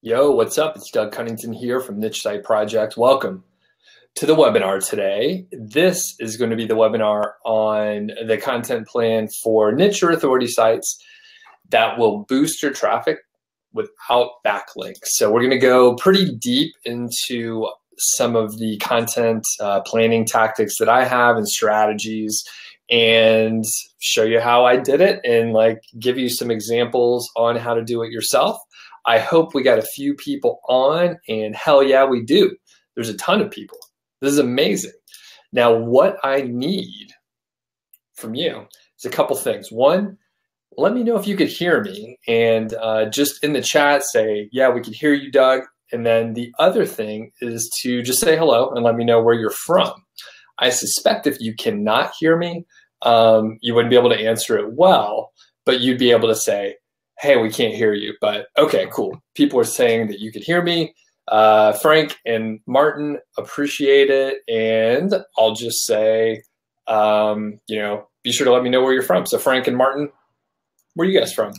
Yo, what's up? It's Doug Cunnington here from Niche Site Project. Welcome to the webinar today. This is going to be the webinar on the content plan for niche or authority sites that will boost your traffic without backlinks. So we're going to go pretty deep into some of the content planning tactics that I have and strategies, and show you how I did it and give you some examples on how to do it yourself. I hope we got a few people on, and hell yeah, we do. There's a ton of people. This is amazing. Now, what I need from you is a couple things. One, let me know if you could hear me, and just in the chat say, yeah, we can hear you, Doug. And then the other thing is to just say hello and let me know where you're from. I suspect if you cannot hear me, you wouldn't be able to answer it well, but you'd be able to say, hey, we can't hear you, but okay, cool. People are saying that you could hear me. Frank and Martin, appreciate it. And I'll just say, be sure to let me know where you're from. So Frank and Martin, where are you guys from?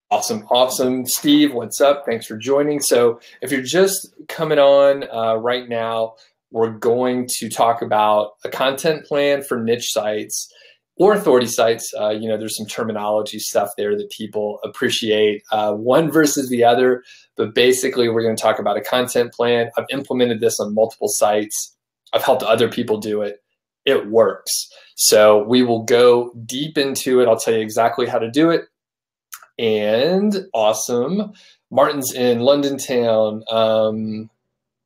Awesome. Steve, what's up? Thanks for joining. So if you're just coming on right now, we're going to talk about a content plan for niche sites or authority sites. There's some terminology stuff there that people appreciate, one versus the other. But basically, we're going to talk about a content plan. I've implemented this on multiple sites. I've helped other people do it. It works. So we will go deep into it. I'll tell you exactly how to do it. And awesome. Martin's in London town.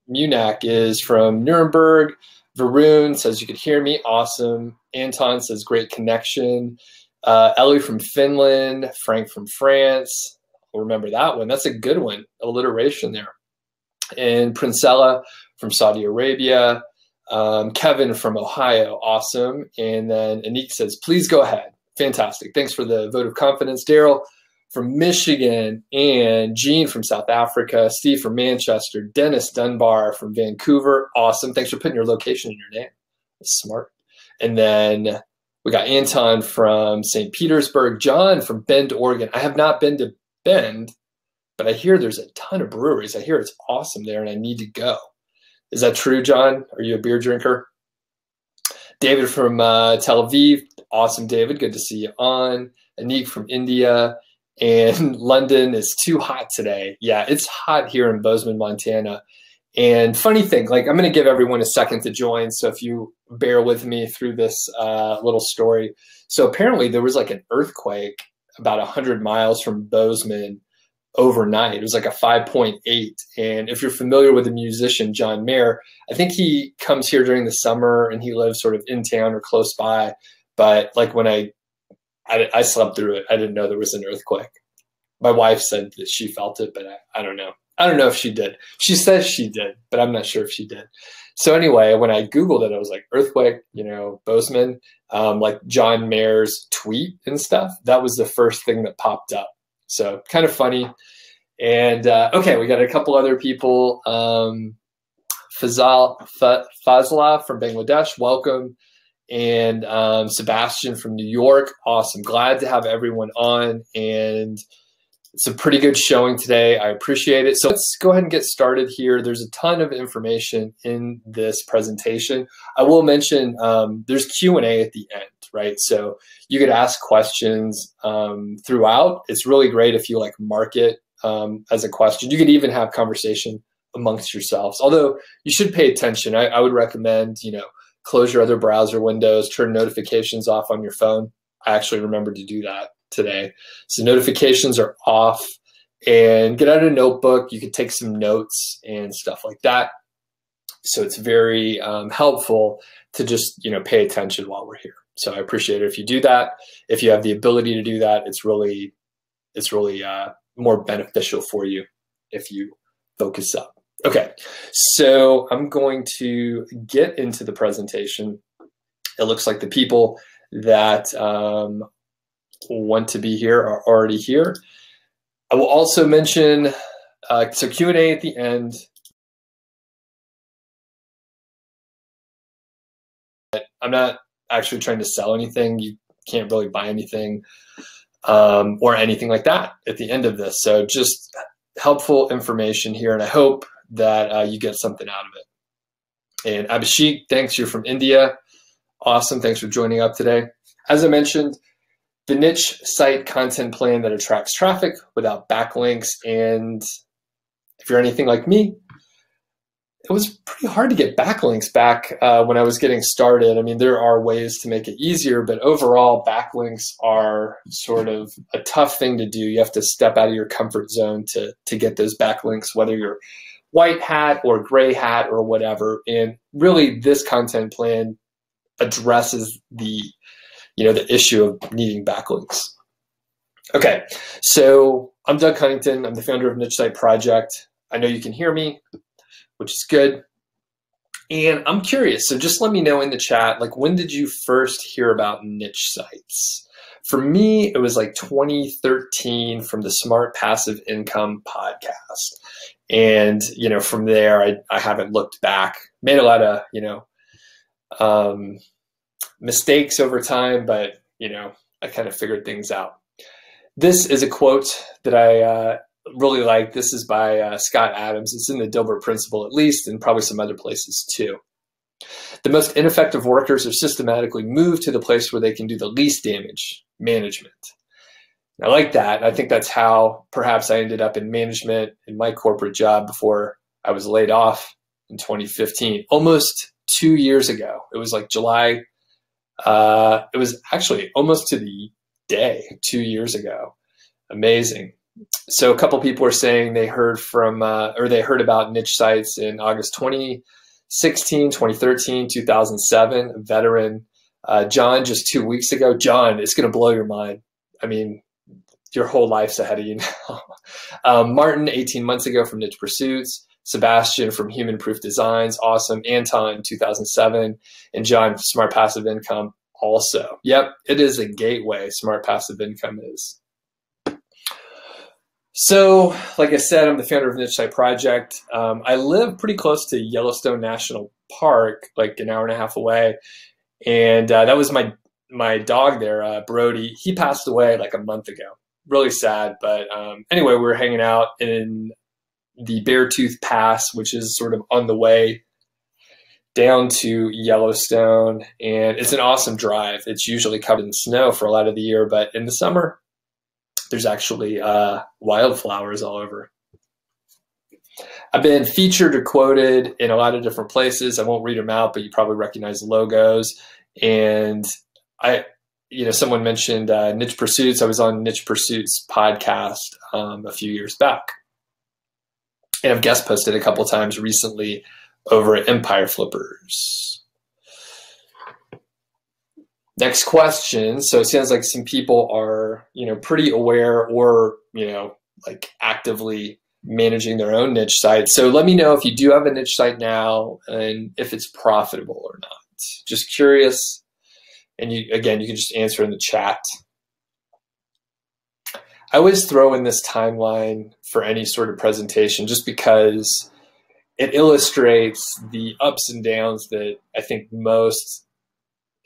Munak is from Nuremberg. Varun says you could hear me. Awesome. Anton says great connection. Ellie from Finland. Frank from France. I'll remember that one. That's a good one. Alliteration there. And Princella from Saudi Arabia. Kevin from Ohio. Awesome. And then Anik says, please go ahead. Fantastic. Thanks for the vote of confidence. Daryl from Michigan, and Gene from South Africa, Steve from Manchester, Dennis Dunbar from Vancouver. Awesome. Thanks for putting your location in your name. That's smart. And then we got Anton from St. Petersburg, John from Bend, Oregon. I have not been to Bend, but I hear there's a ton of breweries. I hear it's awesome there, and I need to go. Is that true, John? Are you a beer drinker? David from Tel Aviv. Awesome, David. Good to see you on. Anik from India. And London is too hot today. Yeah, it's hot here in Bozeman, Montana. And funny thing, I'm going to give everyone a second to join. So if you bear with me through this little story. So apparently there was an earthquake about 100 miles from Bozeman overnight. It was a 5.8. And if you're familiar with the musician John Mayer, I think he comes here during the summer and he lives sort of in town or close by. But when I slept through it. I didn't know there was an earthquake. My wife said that she felt it, but I don't know. I don't know if she did. She says she did, but I'm not sure if she did. So anyway, when I Googled it, I was like, earthquake, Bozeman, John Mayer's tweet and stuff. That was the first thing that popped up. So kind of funny. And okay, we got a couple other people. Fazla from Bangladesh, welcome. And Sebastian from New York. Awesome. Glad to have everyone on. And it's a pretty good showing today. I appreciate it. So let's go ahead and get started here. There's a ton of information in this presentation. I will mention there's Q&A at the end, right? So you could ask questions throughout. It's really great if you mark it as a question. You could even have conversation amongst yourselves. Although you should pay attention. I would recommend, close your other browser windows, turn notifications off on your phone. I actually remembered to do that today. So notifications are off, and get out a notebook. You could take some notes and stuff like that. So it's very helpful to just, pay attention while we're here. So I appreciate it if you do that. If you have the ability to do that, it's really more beneficial for you if you focus up. Okay, so I'm going to get into the presentation. It looks like the people that want to be here are already here. I will also mention, so Q&A at the end. I'm not actually trying to sell anything. You can't really buy anything or anything like that at the end of this. So just helpful information here, and I hope that you get something out of it. And Abhishek, thanks. You're from India. Awesome. Thanks for joining up today. As I mentioned, the niche site content plan that attracts traffic without backlinks. And if you're anything like me, it was pretty hard to get backlinks back when I was getting started. I mean, there are ways to make it easier, but overall, backlinks are sort of a tough thing to do. You have to step out of your comfort zone to get those backlinks, whether you're white hat or gray hat or whatever. And really, this content plan addresses the issue of needing backlinks. Okay, so I'm Doug Cunnington. I'm the founder of Niche Site Project. I know you can hear me, which is good. And I'm curious, so just let me know in the chat, like, when did you first hear about niche sites? For me, it was like 2013 from the Smart Passive Income podcast. And, from there, I haven't looked back. Made a lot of, mistakes over time, but, I kind of figured things out. This is a quote that I really like. This is by Scott Adams. It's in the Dilbert Principle, at least, and probably some other places too. The most ineffective workers are systematically moved to the place where they can do the least damage, management. And I like that. I think that's how perhaps I ended up in management in my corporate job before I was laid off in 2015, almost 2 years ago. It was like July. It was actually almost to the day 2 years ago. Amazing. So a couple people are saying they heard from, or they heard about niche sites in August 2016, 2013, 2007, a veteran. John, just 2 weeks ago. John, it's going to blow your mind. I mean, your whole life's ahead of you now. Martin, 18 months ago from Niche Pursuits. Sebastian from Human Proof Designs. Awesome. Anton, 2007. And John, Smart Passive Income also. Yep, it is a gateway. Smart Passive Income is. So, like I said, I'm the founder of Niche Site Project. I live pretty close to Yellowstone National Park, like an hour and a half away. And that was my dog there, Brody. He passed away like a month ago. Really sad. But anyway, we were hanging out in the Beartooth Pass, which is sort of on the way down to Yellowstone. And it's an awesome drive. It's usually covered in snow for a lot of the year, but in the summer, there's actually wildflowers all over. I've been featured or quoted in a lot of different places. I won't read them out, but you probably recognize the logos. And someone mentioned Niche Pursuits. I was on Niche Pursuits podcast a few years back. And I've guest posted a couple times recently over at Empire Flippers. Next question. So it sounds like some people are, pretty aware or, like actively managing their own niche site. So let me know if you do have a niche site now and if it's profitable or not. Just curious. And you can just answer in the chat. I always throw in this timeline for any sort of presentation just because it illustrates the ups and downs that I think most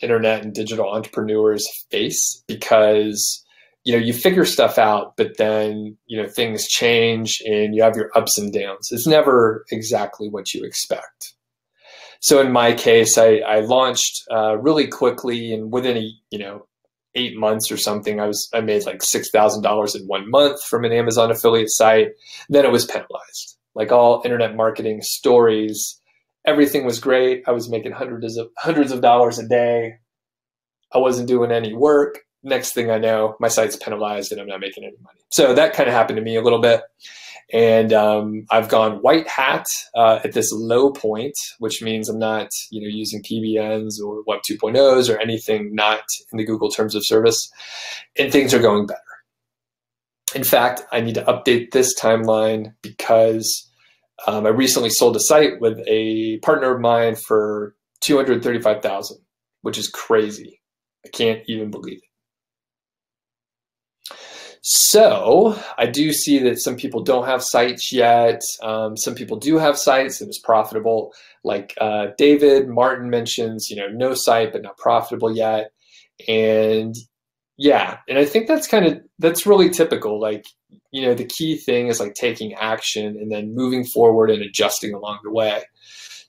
internet and digital entrepreneurs face, because you figure stuff out, but then things change and you have your ups and downs. It's never exactly what you expect. So in my case, I launched really quickly, and within 8 months or something, I made like $6,000 in 1 month from an Amazon affiliate site. Then it was penalized. Like all internet marketing stories, everything was great. I was making hundreds of dollars a day. I wasn't doing any work. Next thing I know, my site's penalized and I'm not making any money. So that kind of happened to me a little bit. And I've gone white hat at this low point, which means I'm not using PBNs or Web 2.0s or anything not in the Google Terms of Service. And things are going better. In fact, I need to update this timeline because I recently sold a site with a partner of mine for $235,000, which is crazy. I can't even believe it. So I do see that some people don't have sites yet. Some people do have sites and it's profitable. Like David Martin mentions, no site but not profitable yet. And Yeah, and I think that's really typical. Like, the key thing is like taking action and then moving forward and adjusting along the way.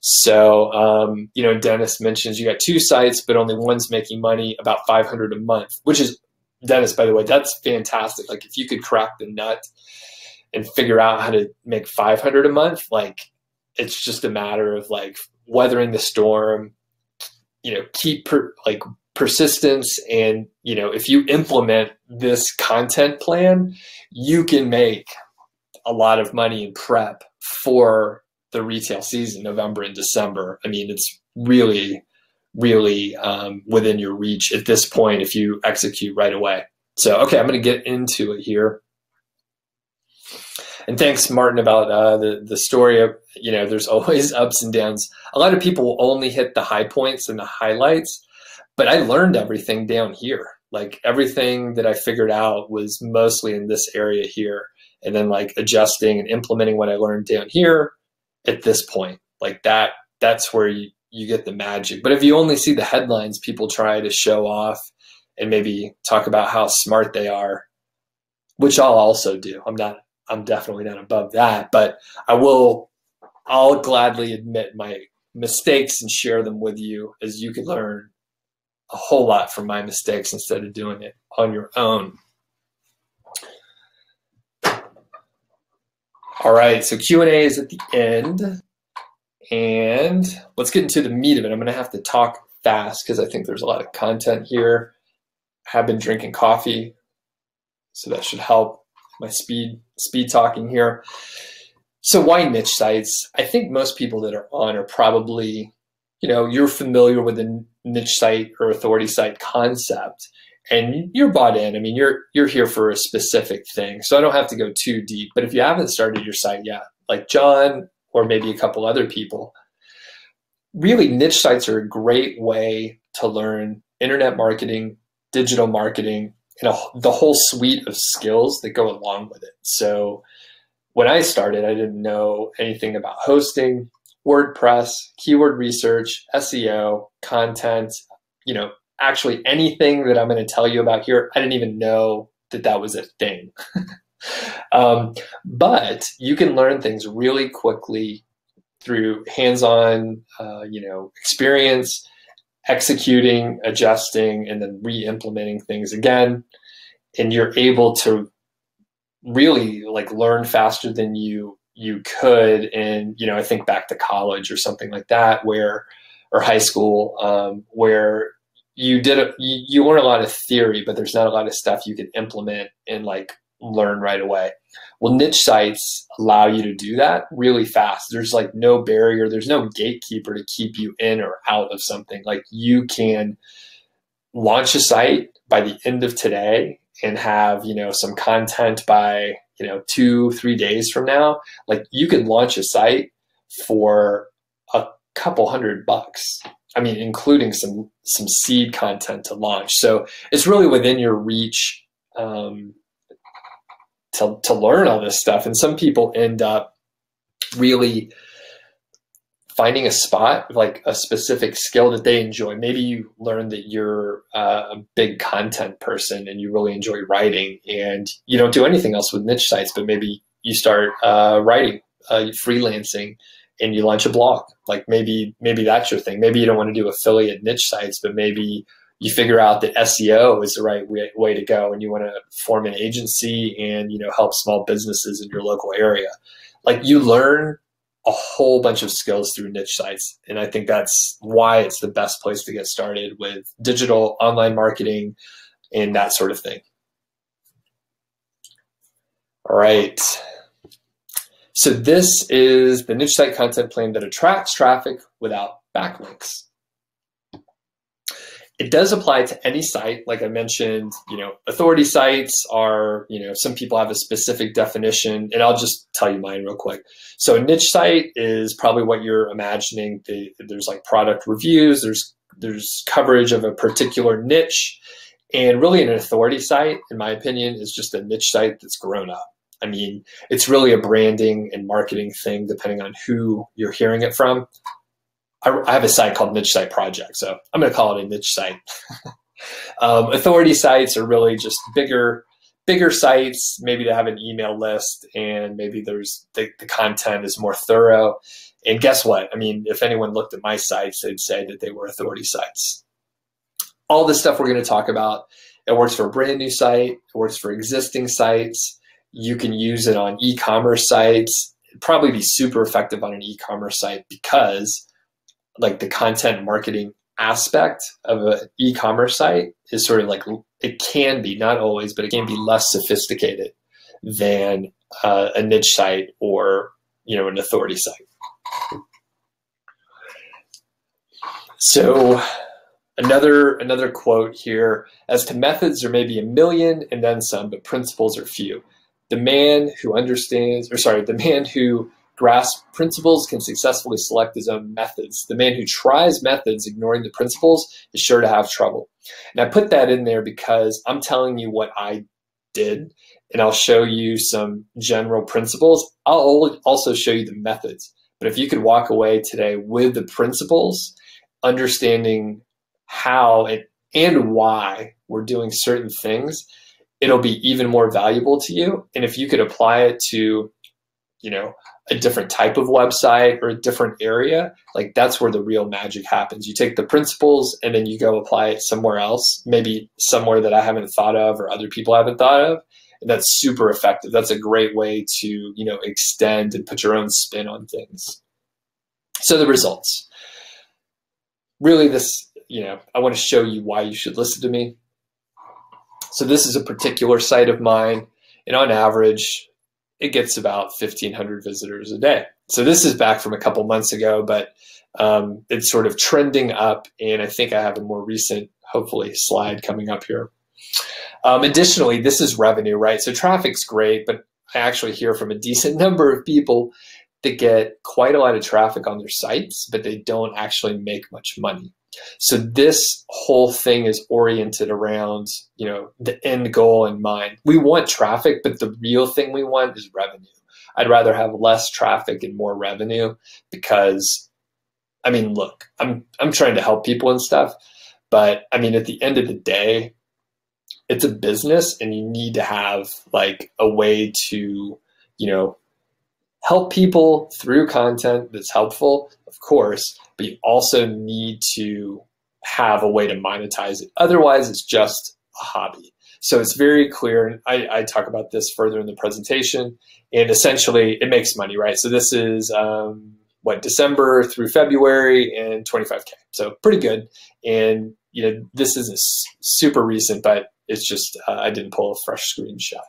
So, Dennis mentions you got two sites, but only one's making money, about 500 a month, which is, Dennis, by the way, that's fantastic. Like if you could crack the nut and figure out how to make 500 a month, like it's just a matter of like weathering the storm, keep persistence. And, if you implement this content plan, you can make a lot of money in prep for the retail season, November and December. I mean, it's really, really within your reach at this point if you execute right away. So, okay, I'm going to get into it here. And thanks, Martin, about the story of, there's always ups and downs. A lot of people will only hit the high points and the highlights, but I learned everything down here. Like everything that I figured out was mostly in this area here. And then like adjusting and implementing what I learned down here at this point. Like that's where you get the magic. But if you only see the headlines, people try to show off and maybe talk about how smart they are, which I'll also do. I'm definitely not above that, but I'll gladly admit my mistakes and share them with you, as you can learn a whole lot from my mistakes instead of doing it on your own. All right, so Q&A is at the end, and let's get into the meat of it. I'm going to have to talk fast because I think there's a lot of content here. I have been drinking coffee, so that should help my speed talking here. So why niche sites? I think most people that are on are probably, you're familiar with the niche site or authority site concept, and you're bought in. I mean, you're here for a specific thing. So I don't have to go too deep, but if you haven't started your site yet, like John or maybe a couple other people, really niche sites are a great way to learn internet marketing, digital marketing, and the whole suite of skills that go along with it. So when I started, I didn't know anything about hosting, WordPress, keyword research, SEO, content, actually anything that I'm going to tell you about here, I didn't even know that was a thing. But you can learn things really quickly through hands-on, experience, executing, adjusting, and then re-implementing things again. And you're able to really like learn faster than you could in, I think back to college or something like that, or high school, where you learn a lot of theory, but there's not a lot of stuff you can implement and like learn right away. Well, niche sites allow you to do that really fast. There's like no barrier. There's no gatekeeper to keep you in or out of something. Like you can launch a site by the end of today and have, some content by, 2-3 days from now. Like you can launch a site for a couple $100. I mean, including some seed content to launch. So it's really within your reach to learn all this stuff. And some people end up really finding a spot, like a specific skill that they enjoy. Maybe you learn that you're a big content person and you really enjoy writing, and you don't do anything else with niche sites, but maybe you start writing, freelancing, and you launch a blog. Like maybe that's your thing. Maybe you don't want to do affiliate niche sites, but maybe you figure out that SEO is the right way to go, and you want to form an agency and help small businesses in your local area. Like you learn a whole bunch of skills through niche sites, and I think that's why it's the best place to get started with digital online marketing and that sort of thing. All right. So this is the niche site content plan that attracts traffic without backlinks. It does apply to any site. Like I mentioned, authority sites are, some people have a specific definition, and I'll just tell you mine real quick. So a niche site is probably what you're imagining. There's like product reviews, there's coverage of a particular niche, and really an authority site, in my opinion, is just a niche site that's grown up. I mean, it's really a branding and marketing thing, depending on who you're hearing it from. I have a site called Niche Site Project, so I'm going to call it a niche site. Authority sites are really just bigger sites. Maybe they have an email list, and maybe there's the content is more thorough. And guess what? I mean, if anyone looked at my sites, they'd say that they were authority sites. All the stuff we're going to talk about, it works for a brand new site. It works for existing sites. You can use it on e-commerce sites. It'd probably be super effective on an e-commerce site because like the content marketing aspect of an e-commerce site is sort of like, it can be, not always, but it can be less sophisticated than a niche site or, you know, an authority site. So another quote here: as to methods, there may be a million and then some, but principles are few. The man who grasps principles can successfully select his own methods. The man who tries methods ignoring the principles is sure to have trouble. And I put that in there because I'm telling you what I did, and I'll show you some general principles. I'll also show you the methods. But if you could walk away today with the principles, understanding how and why we're doing certain things, it'll be even more valuable to you. And if you could apply it to, you know, a different type of website or a different area, like that's where the real magic happens. You take the principles and then you go apply it somewhere else, maybe somewhere that I haven't thought of or other people haven't thought of. And that's super effective. That's a great way to, you know, extend and put your own spin on things. So the results. Really this, you know, I want to show you why you should listen to me. So this is a particular site of mine, and on average, it gets about 1,500 visitors a day. So this is back from a couple months ago, but it's sort of trending up, and I think I have a more recent, hopefully, slide coming up here. Additionally, this is revenue, right? So traffic's great, but I actually hear from a decent number of people that get quite a lot of traffic on their sites, but they don't actually make much money. So this whole thing is oriented around, you know, the end goal in mind. We want traffic, but the real thing we want is revenue. I'd rather have less traffic and more revenue because, I mean, look, I'm trying to help people and stuff, but I mean, at the end of the day, it's a business and you need to have like a way to, you know, help people through content that's helpful, of course, but you also need to have a way to monetize it. Otherwise, it's just a hobby. So it's very clear, and I talk about this further in the presentation, and essentially it makes money, right? So this is, December through February and 25K. So pretty good. And, you know, this isn't super recent, but it's just, I didn't pull a fresh screenshot.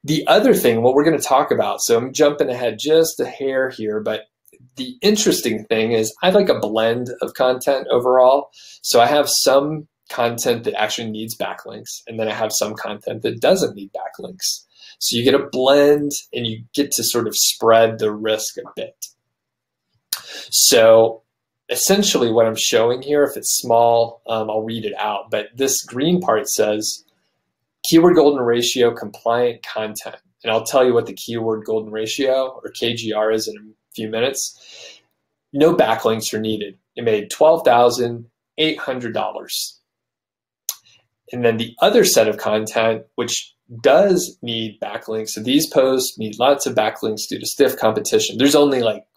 The other thing, what we're going to talk about, so I'm jumping ahead just a hair here, but the interesting thing is I like a blend of content overall. So I have some content that actually needs backlinks, and then I have some content that doesn't need backlinks. So you get a blend and you get to sort of spread the risk a bit. So essentially what I'm showing here, if it's small, I'll read it out, but this green part says keyword golden ratio compliant content. And I'll tell you what the keyword golden ratio or KGR is in a few minutes. No backlinks are needed. It made $12,800. And then the other set of content, which does need backlinks. So these posts need lots of backlinks due to stiff competition. There's only like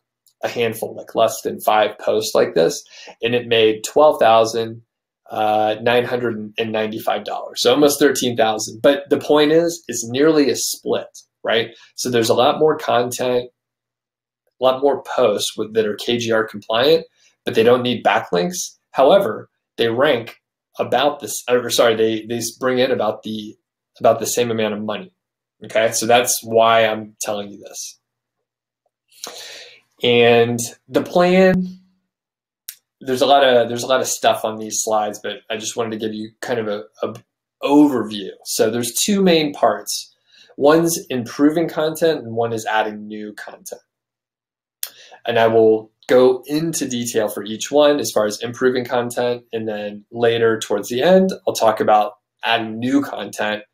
a handful, like less than 5 posts like this. And it made $12,995. So almost $13,000. But the point is, it's nearly a split, right? So there's a lot more content, a lot more posts that are KGR compliant, but they don't need backlinks. However, they rank about this, or sorry, they bring in about the same amount of money. Okay, so that's why I'm telling you this. And the plan, there's a lot of stuff on these slides, but I just wanted to give you kind of a overview. So there's 2 main parts. One's improving content and one is adding new content. And I will go into detail for each one as far as improving content, and then later towards the end, I'll talk about adding new content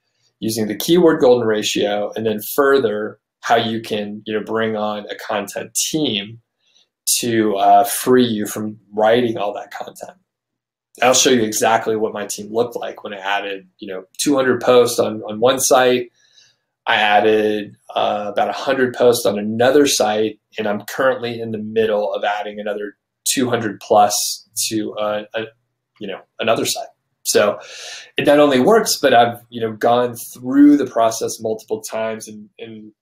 using the keyword golden ratio, and then further how you can, you know, bring on a content team to free you from writing all that content. I'll show you exactly what my team looked like when I added, 200 posts on one site. I added about 100 posts on another site, and I'm currently in the middle of adding another 200 plus to another site. So it not only works, but I've gone through the process multiple times and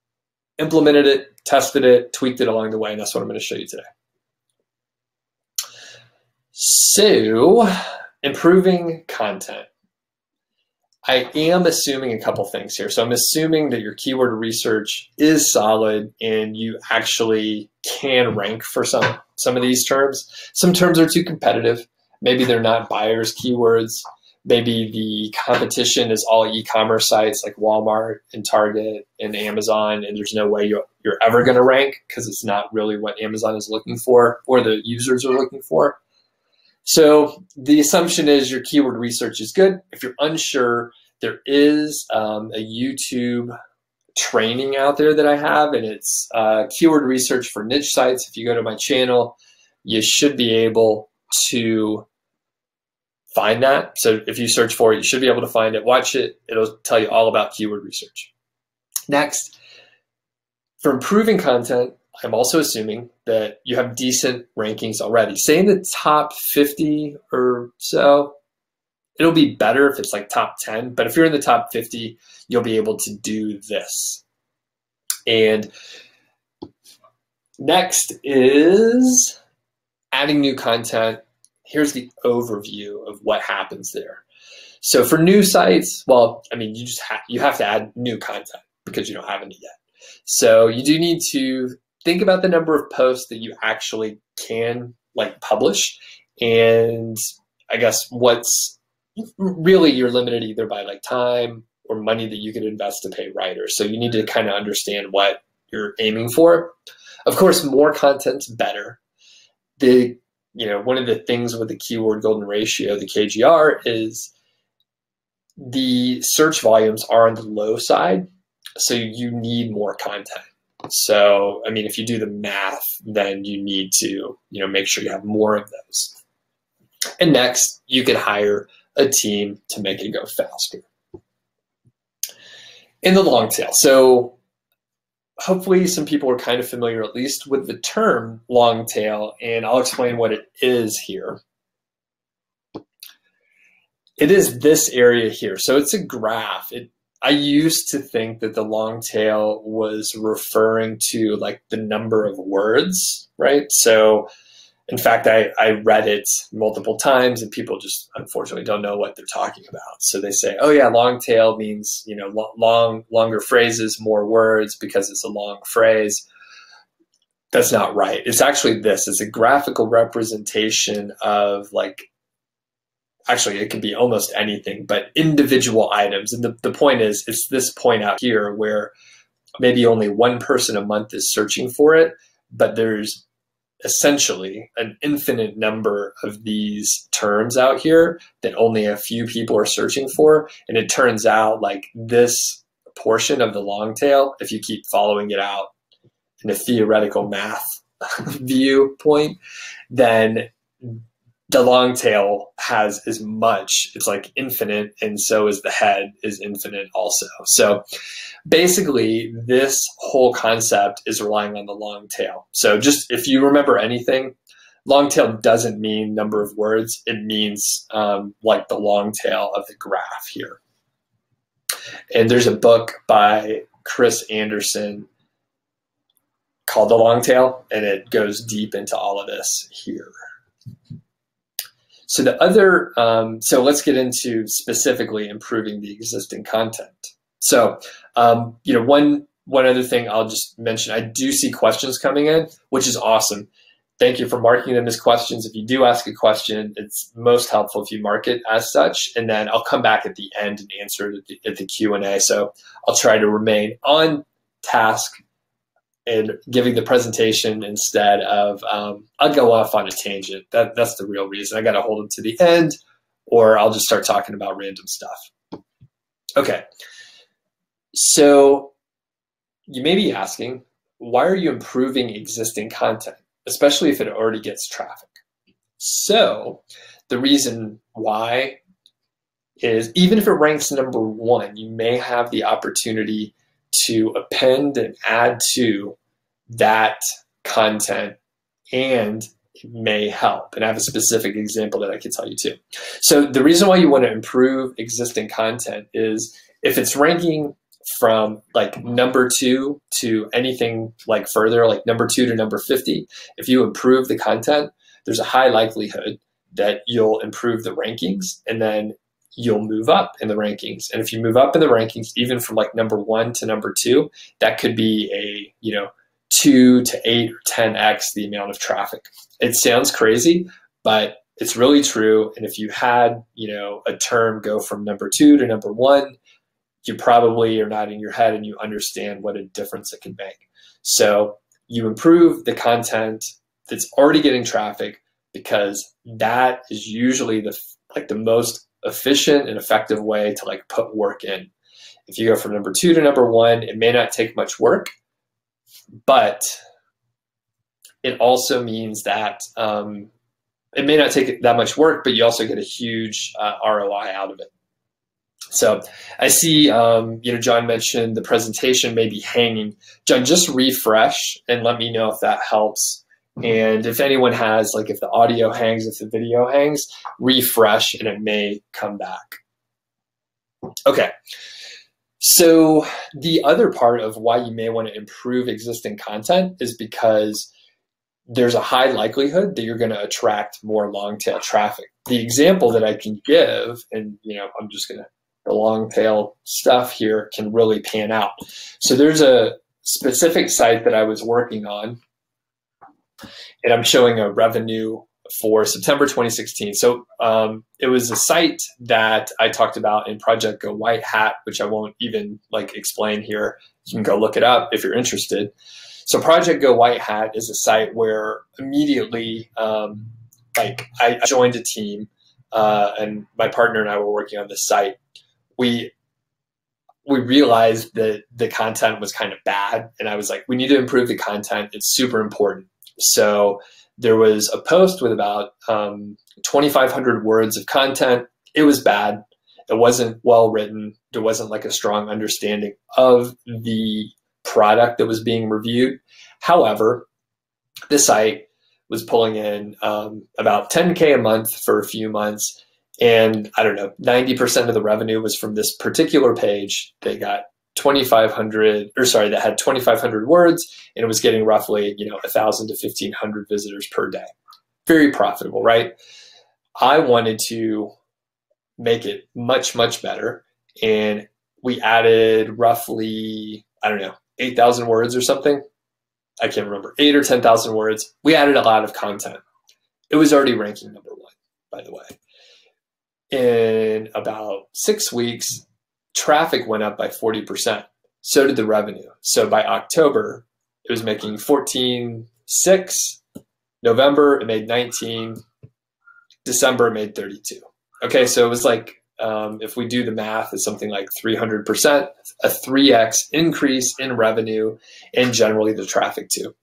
implemented it, tested it, tweaked it along the way, and that's what I'm going to show you today. So, improving content. I am assuming a couple things here. So I'm assuming that your keyword research is solid and you actually can rank for some of these terms. Some terms are too competitive. Maybe they're not buyers' keywords. Maybe the competition is all e-commerce sites like Walmart and Target and Amazon, and there's no way you're ever going to rank because it's not really what Amazon is looking for or the users are looking for. So the assumption is your keyword research is good. If you're unsure, there is a YouTube training out there that I have, and it's keyword research for niche sites. If you go to my channel, you should be able to find that. So if you search for it, you should be able to find it. Watch it. It'll tell you all about keyword research. Next, for improving content, I'm also assuming that you have decent rankings already. Say in the top 50 or so, it'll be better if it's like top 10, but if you're in the top 50, you'll be able to do this. And next is adding new content. Here's the overview of what happens there. So for new sites, well, I mean, you have to add new content because you don't have any yet. So you do need to think about the number of posts that you actually can publish, and I guess what's really you're limited either by time or money that you can invest to pay writers. So you need to kind of understand what you're aiming for. Of course, more content's better. One of the things with the keyword golden ratio, the KGR, is the search volumes are on the low side, so you need more content. So, I mean, if you do the math, then you need to, make sure you have more of those. And next, you can hire a team to make it go faster. In the long tail. So hopefully some people are kind of familiar, at least with the term long tail, and I'll explain what it is here. It is this area here. So it's a graph. I used to think that the long tail was referring to the number of words, right? So in fact, I read it multiple times and people just unfortunately don't know what they're talking about. So they say, oh yeah, long tail means, longer phrases, more words because it's a long phrase. That's not right. It's actually this. It's a graphical representation of actually, it could be almost anything, but individual items. And the point is, it's this point out here where maybe only one person a month is searching for it, but there's essentially an infinite number of these terms out here that only a few people are searching for. And it turns out this portion of the long tail, if you keep following it out in a theoretical math viewpoint, then the long tail has as much, it's infinite, and so is the head is infinite also. So basically this whole concept is relying on the long tail. So just if you remember anything, long tail doesn't mean number of words. It means the long tail of the graph here. And there's a book by Chris Anderson called The Long Tail, and it goes deep into all of this here. So the other, so let's get into specifically improving the existing content. So, one other thing I'll just mention, I do see questions coming in, which is awesome. Thank you for marking them as questions. If you do ask a question, it's most helpful if you mark it as such, and then I'll come back at the end and answer it at the Q&A. So I'll try to remain on task and giving the presentation instead of, I'll go off on a tangent. That's the real reason. I got to hold them to the end, or I'll just start talking about random stuff. Okay. So you may be asking, why are you improving existing content, especially if it already gets traffic? So the reason why is even if it ranks number one, you may have the opportunity to append and add to that content, and it may help. And I have a specific example that I can tell you too. So the reason why you want to improve existing content is if it's ranking from like number 2 to anything like further, like number 2 to number 50, if you improve the content, there's a high likelihood that you'll improve the rankings, and then you'll move up in the rankings. And if you move up in the rankings, even from like number 1 to number 2, that could be a, 2 to 8 or 10x the amount of traffic. It sounds crazy, but it's really true. And if you had, a term go from number 2 to number 1, you probably are nodding your head and you understand what a difference it can make. So you improve the content that's already getting traffic, because that is usually the most efficient and effective way to like put work in. If you go from number 2 to number 1, it may not take much work, but it also means that it may not take that much work, but you also get a huge ROI out of it. So I see, John mentioned the presentation may be hanging. John, just refresh and let me know if that helps. And if anyone has, like if the audio hangs, if the video hangs, refresh and it may come back. Okay. So the other part of why you may want to improve existing content is because there's a high likelihood that you're going to attract more long tail traffic. The example that I can give, and I'm just going to, the long tail stuff here can really pan out. So there's a specific site that I was working on, and I'm showing a revenue for September 2016. So it was a site that I talked about in Project Go White Hat, which I won't even like explain here. You can go look it up if you're interested. So Project Go White Hat is a site where immediately, I joined a team, and my partner and I were working on this site. We realized that the content was kind of bad, and I was like, we need to improve the content. It's super important. So there was a post with about 2,500 words of content. It was bad. It wasn't well written. There wasn't like a strong understanding of the product that was being reviewed. However, the site was pulling in about 10K a month for a few months. And I don't know, 90% of the revenue was from this particular page. They got 2,500, that had 2,500 words, and it was getting roughly, 1,000 to 1,500 visitors per day. Very profitable, right? I wanted to make it much, much better. And we added roughly, 8,000 words or something. I can't remember, 8 or 10,000 words. We added a lot of content. It was already ranking number 1, by the way. In about 6 weeks, traffic went up by 40%. So did the revenue. So by October, it was making 14.6. November, it made 19. December, it made 32. Okay, so it was like, if we do the math, it's something like 300%, a 3x increase in revenue, and generally the traffic too.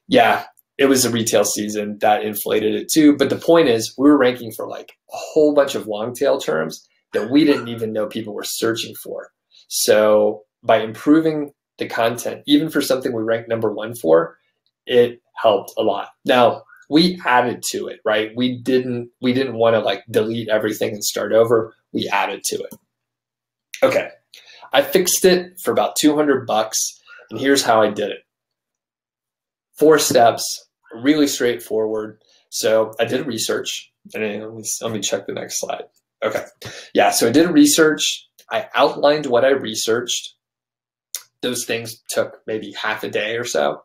Yeah, it was a retail season that inflated it too. But the point is, we were ranking for like a whole bunch of long tail terms that we didn't even know people were searching for. So by improving the content, even for something we ranked number 1 for, it helped a lot. Now, we added to it, right? We didn't want to like delete everything and start over. We added to it. Okay. I fixed it for about $200, and here's how I did it. 4 steps, really straightforward. So I did research, and let me check the next slide. Okay. Yeah. So I did research. I outlined what I researched. Those things took maybe half a day or so.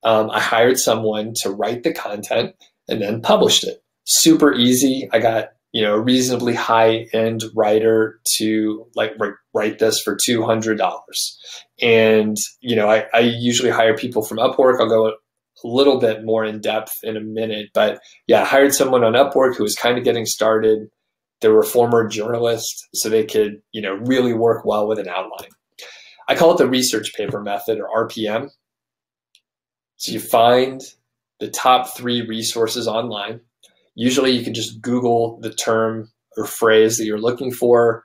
I hired someone to write the content and then published it. Super easy. I got, a reasonably high-end writer to like write this for $200. And, I usually hire people from Upwork. I'll go a little bit more in depth in a minute, but yeah, I hired someone on Upwork who was kind of getting started. They were former journalists, so they could, really work well with an outline. I call it the research paper method, or RPM. So you find the top 3 resources online. Usually you can just Google the term or phrase that you're looking for.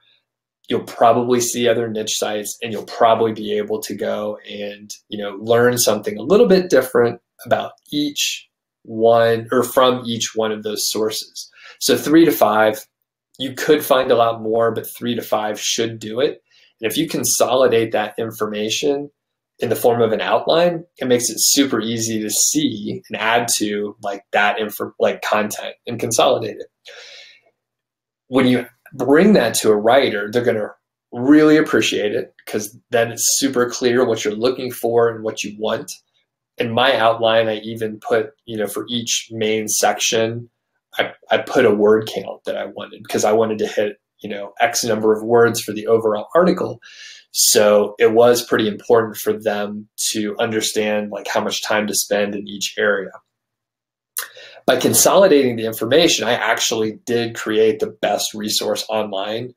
You'll probably see other niche sites, and you'll probably be able to go and, learn something a little bit different about each one, or from each one of those sources. So 3 to 5, you could find a lot more, but 3 to 5 should do it. And if you consolidate that information in the form of an outline, it makes it super easy to see and add to that content and consolidate it. When you bring that to a writer, they're going to really appreciate it, because then it's super clear what you're looking for and what you want. In my outline, I even put, for each main section, I put a word count that I wanted, because I wanted to hit, X number of words for the overall article. So it was pretty important for them to understand how much time to spend in each area. By consolidating the information, I actually did create the best resource online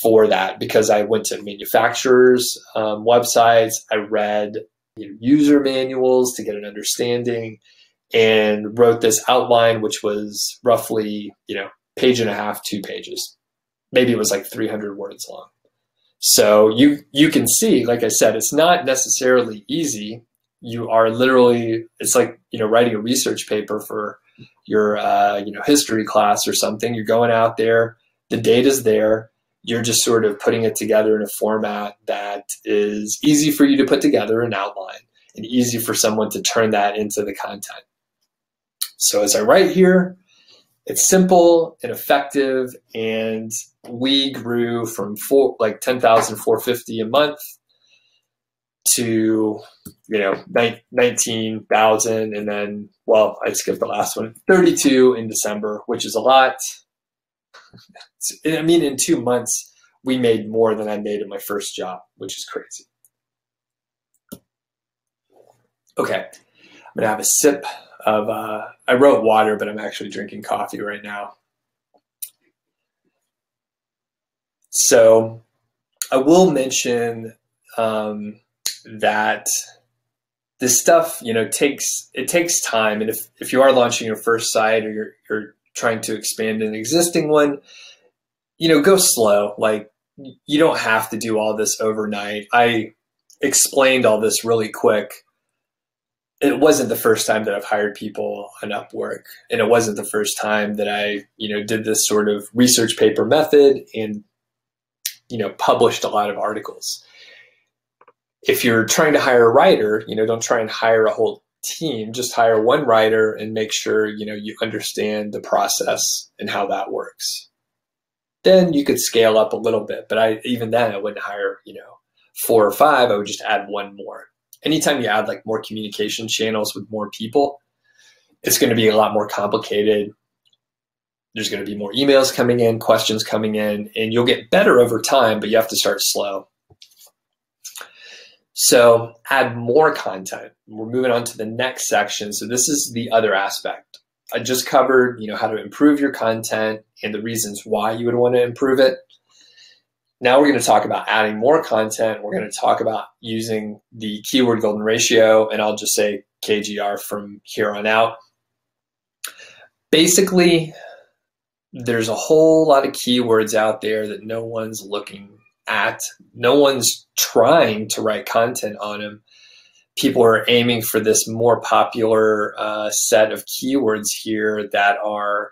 for that, because I went to manufacturers' websites, I read user manuals to get an understanding, and wrote this outline, which was roughly, page and a half, 2 pages. Maybe it was 300 words long. So you can see, like I said, it's not necessarily easy. You are literally, it's like, writing a research paper for your, history class or something. You're going out there, the data's there. You're just sort of putting it together in a format that is easy for you to put together an outline, and easy for someone to turn that into the content. So as I write here, it's simple and effective, and we grew from 10,450 a month to 19,000, and then, well, I skipped the last one, 32 in December, which is a lot. I mean, in 2 months, we made more than I made in my first job, which is crazy. Okay, I'm gonna have a sip of, I wrote water, but I'm actually drinking coffee right now. So I will mention that this stuff, takes time. And if you are launching your first site, or you're trying to expand an existing one, go slow. You don't have to do all this overnight. I explained all this really quick. It wasn't the first time that I've hired people on Upwork, and it wasn't the first time that I, did this sort of research paper method and, published a lot of articles. If you're trying to hire a writer, don't try and hire a whole team. Just hire one writer and make sure, you understand the process and how that works. Then you could scale up a little bit, but even then I wouldn't hire, 4 or 5. I would just add 1 more. Anytime you add more communication channels with more people, it's going to be a lot more complicated. There's going to be more emails coming in, questions coming in, and you'll get better over time, but you have to start slow. So add more content. We're moving on to the next section. So this is the other aspect. I just covered, how to improve your content and the reasons why you would want to improve it. Now we're going to talk about adding more content. We're going to talk about using the keyword golden ratio, and I'll just say KGR from here on out. Basically, there's a whole lot of keywords out there that no one's looking at. No one's trying to write content on them. People are aiming for this more popular set of keywords here that are,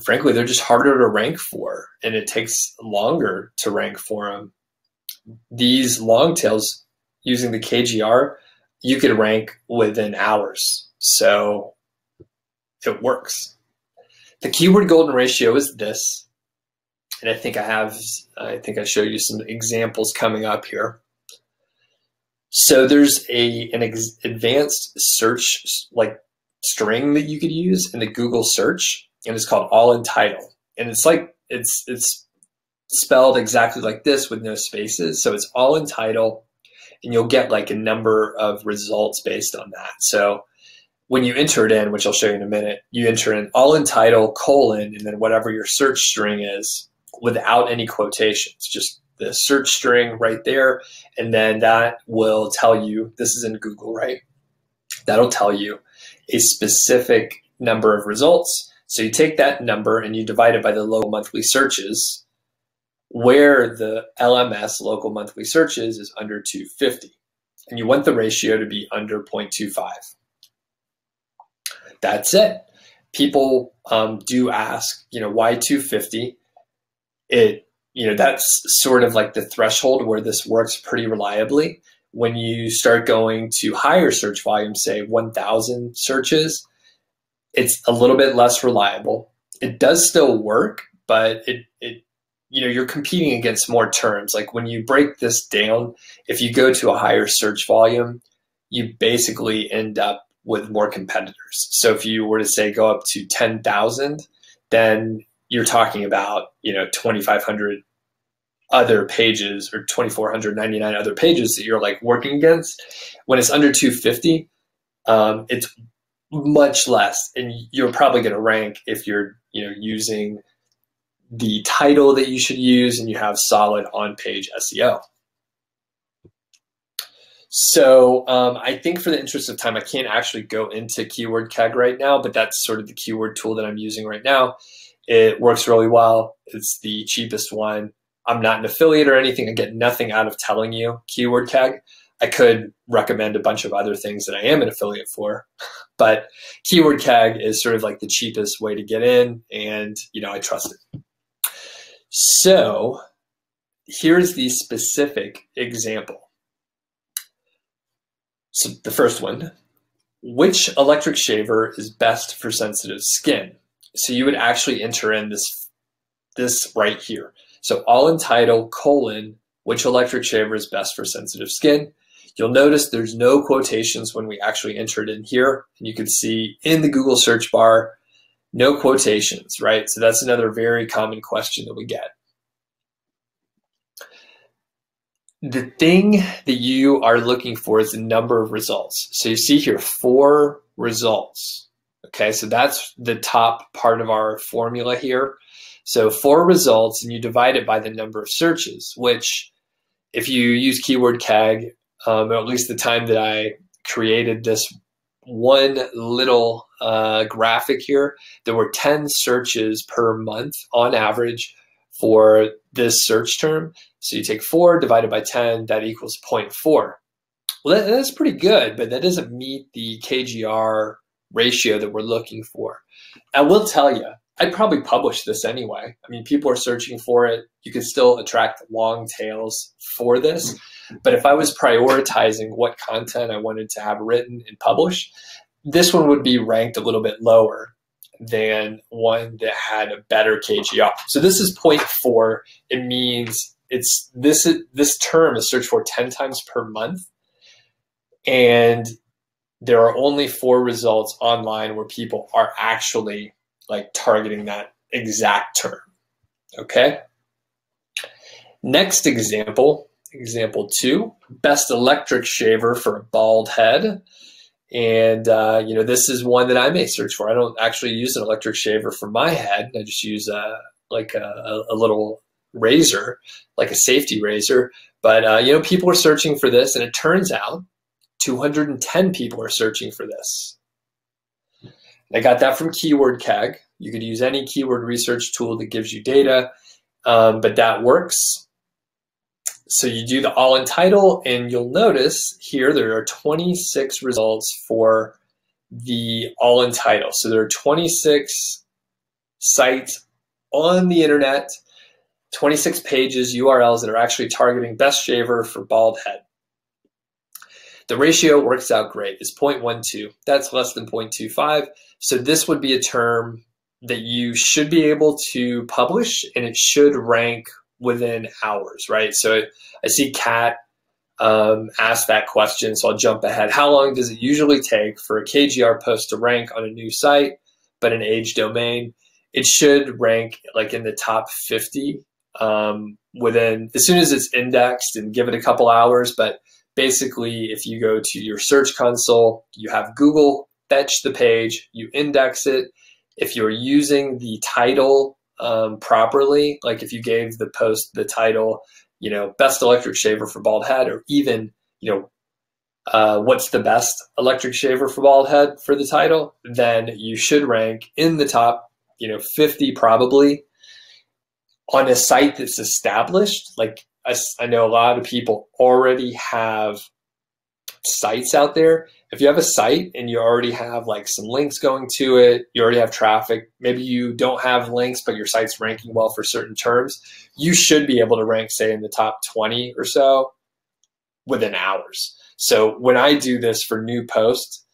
frankly, they're just harder to rank for, and it takes longer to rank for them. These long tails, using the KGR, you could rank within hours. So it works. The keyword golden ratio is this. And I think I show you some examples coming up here. So there's an advanced search string that you could use in the Google search, and it's called all in title. And it's spelled exactly like this with no spaces. So it's all in title, and you'll get a number of results based on that. So when you enter it in, which I'll show you in a minute, you enter in all in title, colon, and then whatever your search string is, without any quotations, just the search string right there. And then that will tell you, this is in Google, right? That'll tell you a specific number of results. So you take that number and you divide it by the local monthly searches, where the LMS, local monthly searches, is under 250. And you want the ratio to be under 0.25. That's it. People do ask, why 250? That's sort of like the threshold where this works pretty reliably. When you start going to higher search volume, say 1,000 searches, it's a little bit less reliable. It does still work, but you're competing against more terms. Like when you break this down, if you go to a higher search volume, you basically end up with more competitors. So if you were to say go up to 10,000, then you're talking about 2,500 other pages or 2,499 other pages that you're like working against. When it's under 250, it's much less, and you're probably going to rank if you're using the title that you should use and you have solid on-page SEO. So I think for the interest of time, I can't actually go into Keyword Keg right now, but that's sort of the keyword tool that I'm using right now. It works really well. It's the cheapest one. I'm not an affiliate or anything. I get nothing out of telling you Keyword Keg. I could recommend a bunch of other things that I am an affiliate for, but Keyword Keg is sort of like the cheapest way to get in, and I trust it. So here's the specific example. So the first one, which electric shaver is best for sensitive skin? So you would actually enter in this right here. So all in title, which electric shaver is best for sensitive skin? You'll notice there's no quotations when we actually enter it in here. And you can see in the Google search bar, no quotations, right? So that's another very common question that we get. The thing that you are looking for is the number of results. So you see here 4 results. Okay, so that's the top part of our formula here. So 4 results, and you divide it by the number of searches, which if you use Keyword Keg, or at least the time that I created this one little graphic here, there were 10 searches per month on average for this search term. So you take 4 divided by 10, that equals 0.4. Well, that's pretty good, but that doesn't meet the KGR ratio that we're looking for. I will tell you, I'd probably publish this anyway. I mean, people are searching for it. You can still attract long tails for this. But if I was prioritizing what content I wanted to have written and published, this one would be ranked a little bit lower than one that had a better KGR. So this is 0.4. It means this term is searched for 10 times per month. And there are only 4 results online where people are actually like targeting that exact term. Okay. Next example, example 2, best electric shaver for a bald head. And, this is one that I may search for. I don't actually use an electric shaver for my head. I just use a little razor, like a safety razor. But, people are searching for this, and it turns out 210 people are searching for this. I got that from Keyword Keg. You could use any keyword research tool that gives you data, but that works. So you do the all in title, and you'll notice here there are 26 results for the all in title. So there are 26 sites on the internet, 26 pages, URLs that are actually targeting best shaver for bald head. The ratio works out great. It's 0.12. That's less than 0.25. So this would be a term that you should be able to publish, and it should rank within hours, right? So I see Kat asked that question, so I'll jump ahead. How long does it usually take for a KGR post to rank on a new site, but an age domain? It should rank like in the top 50 within, as soon as it's indexed, and give it a couple hours. But basically, if you go to your search console, you have Google fetch the page, you index it. If you're using the title properly, like if you gave the post the title, best electric shaver for bald head, or even, what's the best electric shaver for bald head for the title, then you should rank in the top, 50 probably on a site that's established. Like I know a lot of people already have sites out there. If you have a site and you already have like some links going to it, you already have traffic, maybe you don't have links, but your site's ranking well for certain terms, you should be able to rank, say, in the top 20 or so within hours. So when I do this for new posts,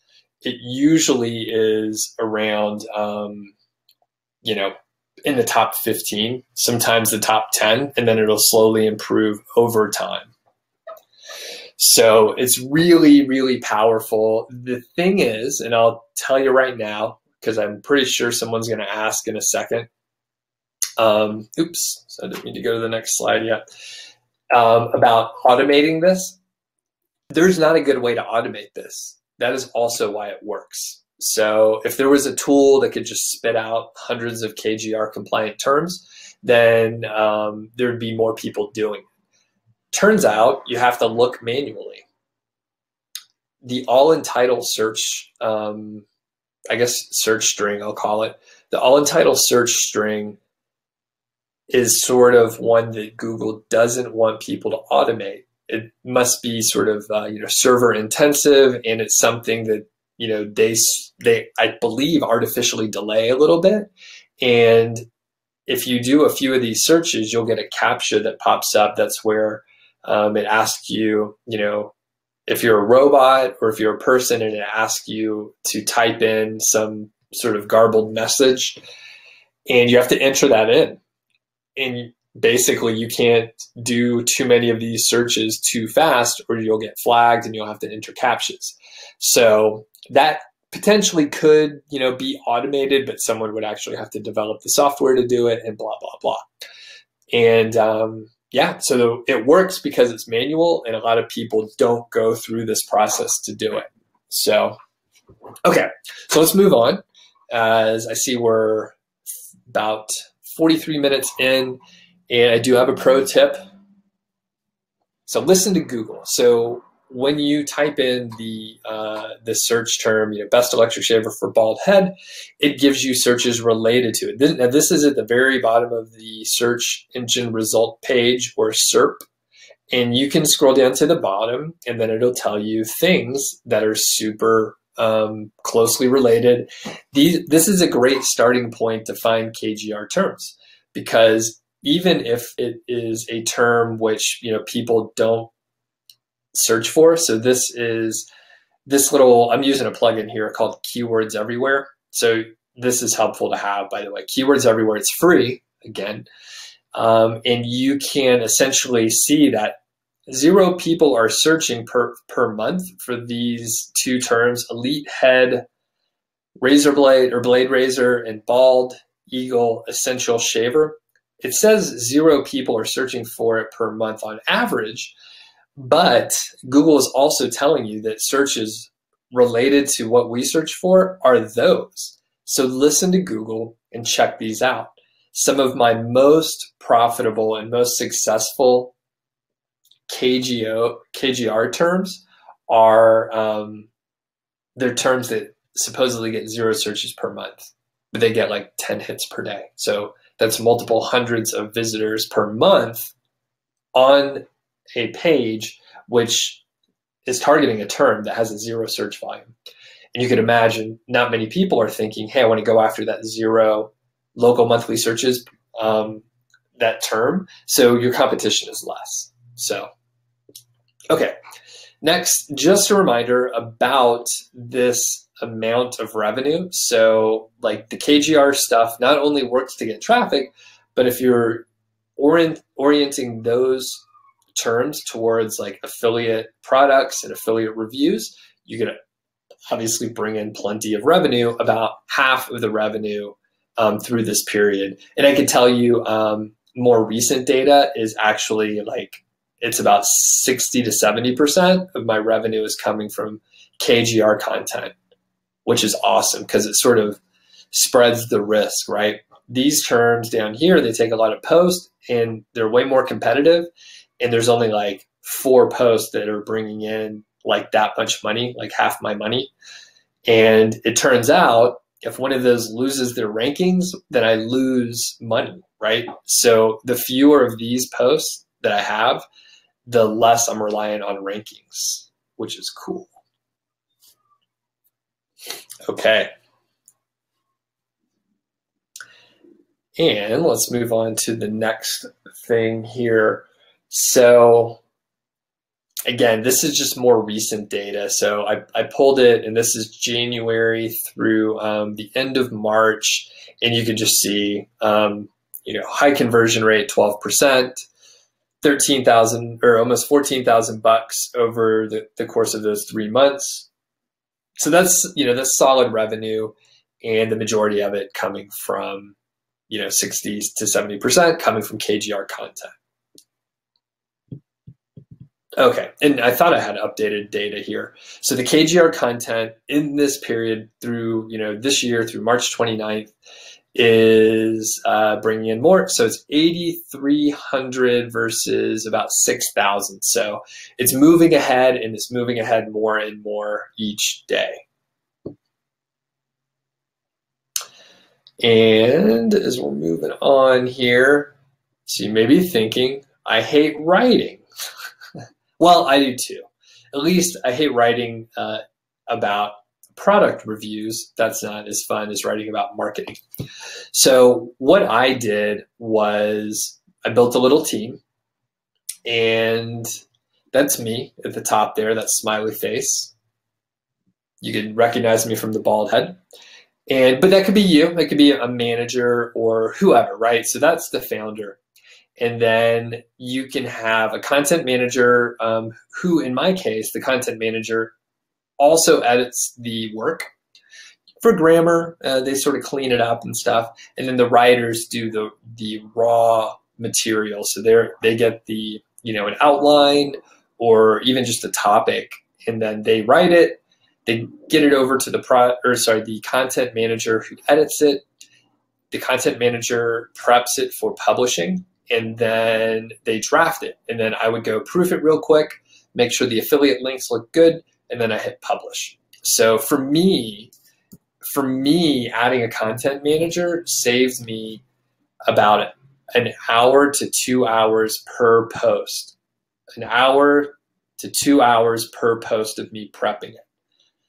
it usually is around, in the top 15, sometimes the top 10, and then it'll slowly improve over time. So it's really, really powerful. The thing is, and I'll tell you right now, because I'm pretty sure someone's going to ask in a second. Oops, so I didn't mean to go to the next slide yet. About automating this. There's not a good way to automate this. That is also why it works. So if there was a tool that could just spit out hundreds of KGR compliant terms, then there'd be more people doing it. Turns out you have to look manually. The all in title search, I guess search string, I'll call it. The all in title search string is sort of one that Google doesn't want people to automate. It must be sort of server intensive, and it's something that they I believe artificially delay a little bit. And if you do a few of these searches, you'll get a CAPTCHA that pops up. That's where it asks you, if you're a robot or if you're a person, and it asks you to type in some sort of garbled message, and you have to enter that in. And basically you can't do too many of these searches too fast, or you'll get flagged and you'll have to enter CAPTCHAs. So that potentially could, be automated, but someone would actually have to develop the software to do it, and blah, blah, blah. And yeah, so it works because it's manual, and a lot of people don't go through this process to do it. So, okay, so let's move on. As I see we're about 43 minutes in, and I do have a pro tip. So listen to Google. So when you type in the search term, best electric shaver for bald head, it gives you searches related to it. Now this is at the very bottom of the search engine result page, or SERP, and you can scroll down to the bottom, and then it'll tell you things that are super closely related. This is a great starting point to find KGR terms, because even if it is a term which people don't search for, so this little, I'm using a plugin here called Keywords Everywhere. So this is helpful to have, by the way. Keywords Everywhere, it's free again, and you can essentially see that 0 people are searching per month for these two terms: elite head, razor blade or blade razor, and bald eagle essential shaver. It says 0 people are searching for it per month on average, but Google is also telling you that searches related to what we search for are those. So listen to Google and check these out. Some of my most profitable and most successful KGR terms are they're terms that supposedly get 0 searches per month, but they get like 10 hits per day. So that's multiple hundreds of visitors per month on a page which is targeting a term that has a 0 search volume. And you can imagine not many people are thinking, hey, I want to go after that 0 local monthly searches, that term. So your competition is less. So, okay. Next, just a reminder about this amount of revenue. So like the KGR stuff not only works to get traffic, but if you're orienting those terms towards like affiliate products and affiliate reviews, you can obviously bring in plenty of revenue, about half of the revenue through this period. And I can tell you more recent data is actually like, it's about 60 to 70% of my revenue is coming from KGR content, which is awesome because it sort of spreads the risk, right? These terms down here, they take a lot of posts and they're way more competitive. And there's only like 4 posts that are bringing in like that much money, like half my money. And it turns out if one of those loses their rankings, then I lose money, right? So the fewer of these posts that I have, the less I'm reliant on rankings, which is cool. Okay. And let's move on to the next thing here. So again, this is just more recent data. So I pulled it, and this is January through the end of March. And you can just see, high conversion rate, 12%, 13,000 or almost 14,000 bucks over the course of those 3 months. So that's solid revenue, and the majority of it coming from, 60 to 70% coming from KGR content. Okay, and I thought I had updated data here. So the KGR content in this period through, this year through March 29th is bringing in more. So it's 8,300 versus about 6,000. So it's moving ahead, and it's moving ahead more and more each day. And as we're moving on here, so you may be thinking, I hate writing. Well, I do too. At least I hate writing about product reviews. That's not as fun as writing about marketing. So what I did was I built a little team, and that's me at the top there, that smiley face. You can recognize me from the bald head. But that could be you. That could be a manager or whoever, right? So that's the founder. And then you can have a content manager who, in my case, the content manager also edits the work. For grammar, they sort of clean it up and stuff. And then the writers do the raw material. So they get the, an outline or even just a topic, and then they write it. They get it over to the content manager who edits it. The content manager preps it for publishing, and then they draft it. And then I would go proof it real quick, make sure the affiliate links look good, and then I hit publish. So for me, adding a content manager saves me about an hour to 2 hours per post. An hour to 2 hours per post of me prepping it.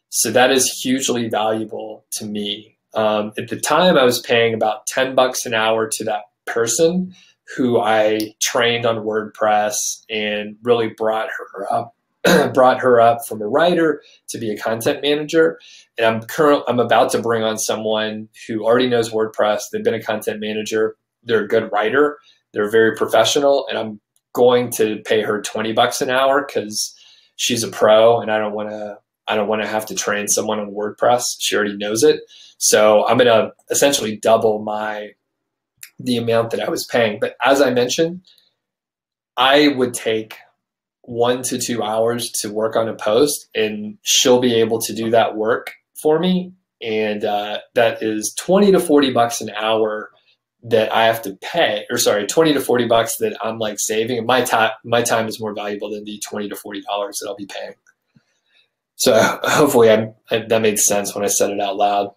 So that is hugely valuable to me. At the time, I was paying about 10 bucks an hour to that person who I trained on WordPress and really brought her up from a writer to be a content manager. And I'm about to bring on someone who already knows WordPress. They've been a content manager. They're a good writer. They're very professional, and I'm going to pay her 20 bucks an hour because she's a pro, and I don't want to have to train someone on WordPress. She already knows it. So I'm going to essentially double the amount that I was paying. But as I mentioned, I would take 1 to 2 hours to work on a post, and she'll be able to do that work for me. And that is 20 to 40 bucks an hour that I have to pay, 20 to 40 bucks that I'm like saving. And my time is more valuable than the 20 to $40 that I'll be paying. So hopefully that made sense when I said it out loud.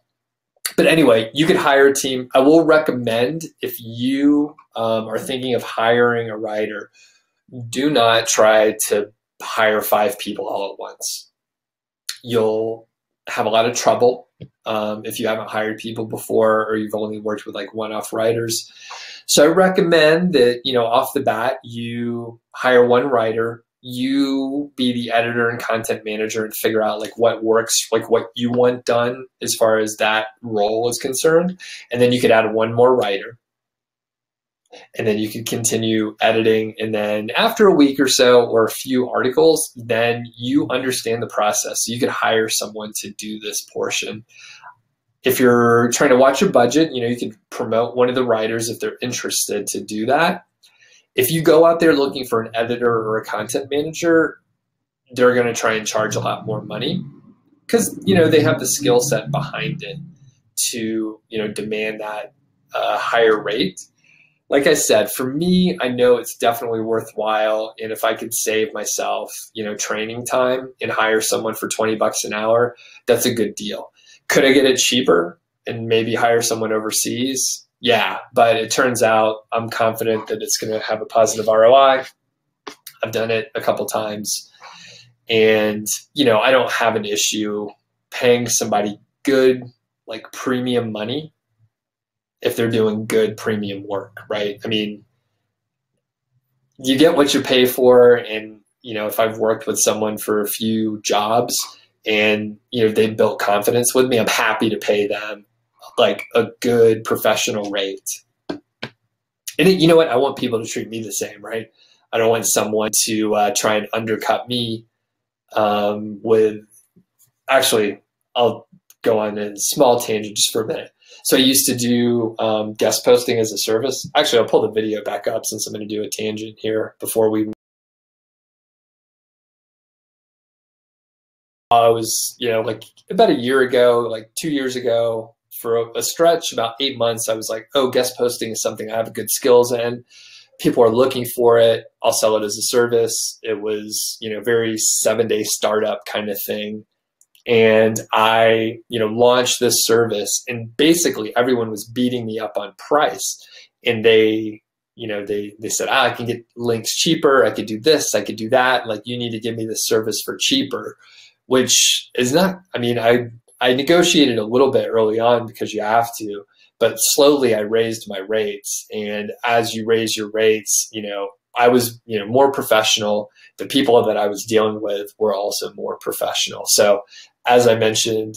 But anyway, you could hire a team. I will recommend, if you are thinking of hiring a writer, do not try to hire 5 people all at once. You'll have a lot of trouble if you haven't hired people before, or you've only worked with like one-off writers. So I recommend that, off the bat, you hire one writer. You be the editor and content manager and figure out like what works, like what you want done as far as that role is concerned. And then you could add one more writer, and then you could continue editing. And then after a week or so, or a few articles, then you understand the process. So you could hire someone to do this portion. If you're trying to watch your budget, you could promote one of the writers if they're interested to do that. If you go out there looking for an editor or a content manager, they're going to try and charge a lot more money because, they have the skill set behind it to, demand that higher rate. like I said, for me, I know it's definitely worthwhile. And if I could save myself, training time and hire someone for 20 bucks an hour, that's a good deal. Could I get it cheaper and maybe hire someone overseas? Yeah, but it turns out I'm confident that it's going to have a positive ROI. I've done it a couple times, and I don't have an issue paying somebody good, like premium money if they're doing good premium work, right? I mean, you get what you pay for, and if I've worked with someone for a few jobs and they've built confidence with me, I'm happy to pay them like a good professional rate. And you know what? I want people to treat me the same, right? I don't want someone to try and undercut me with, actually, I'll go on a small tangent just for a minute. So I used to do guest posting as a service. Actually, I'll pull the video back up since I'm going to do a tangent here before we. I was, like about a year ago, like 2 years ago, for a stretch, about 8 months, I was like, oh, guest posting is something I have good skills in. People are looking for it. I'll sell it as a service. It was, very 7-day startup kind of thing. And I, launched this service, and basically everyone was beating me up on price. And they said, I can get links cheaper. I could do this. I could do that. Like, you need to give me this service for cheaper, which is not, I negotiated a little bit early on because you have to, but slowly I raised my rates. And as you raise your rates, I was, more professional. The people that I was dealing with were also more professional. So as I mentioned,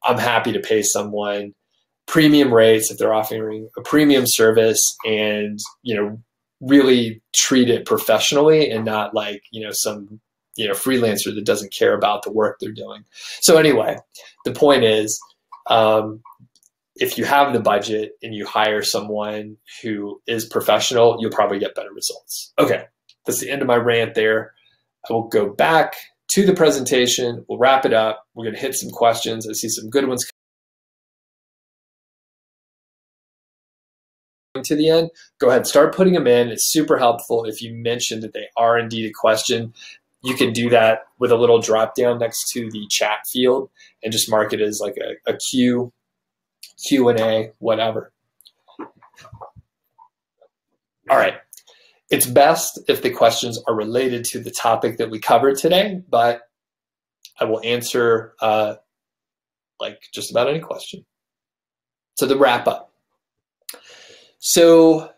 I'm happy to pay someone premium rates if they're offering a premium service, and, really treat it professionally and not like, some, freelancer that doesn't care about the work they're doing. So anyway, the point is, if you have the budget and you hire someone who is professional, you'll probably get better results. Okay, that's the end of my rant there. I will go back to the presentation. We'll wrap it up. We're going to hit some questions. I see some good ones coming to the end. Go ahead, start putting them in. It's super helpful if you mention that they are indeed a question. You can do that with a little drop down next to the chat field and just mark it as like a Q&A, whatever. All right. It's best if the questions are related to the topic that we covered today, but I will answer like just about any question. So the wrap up. So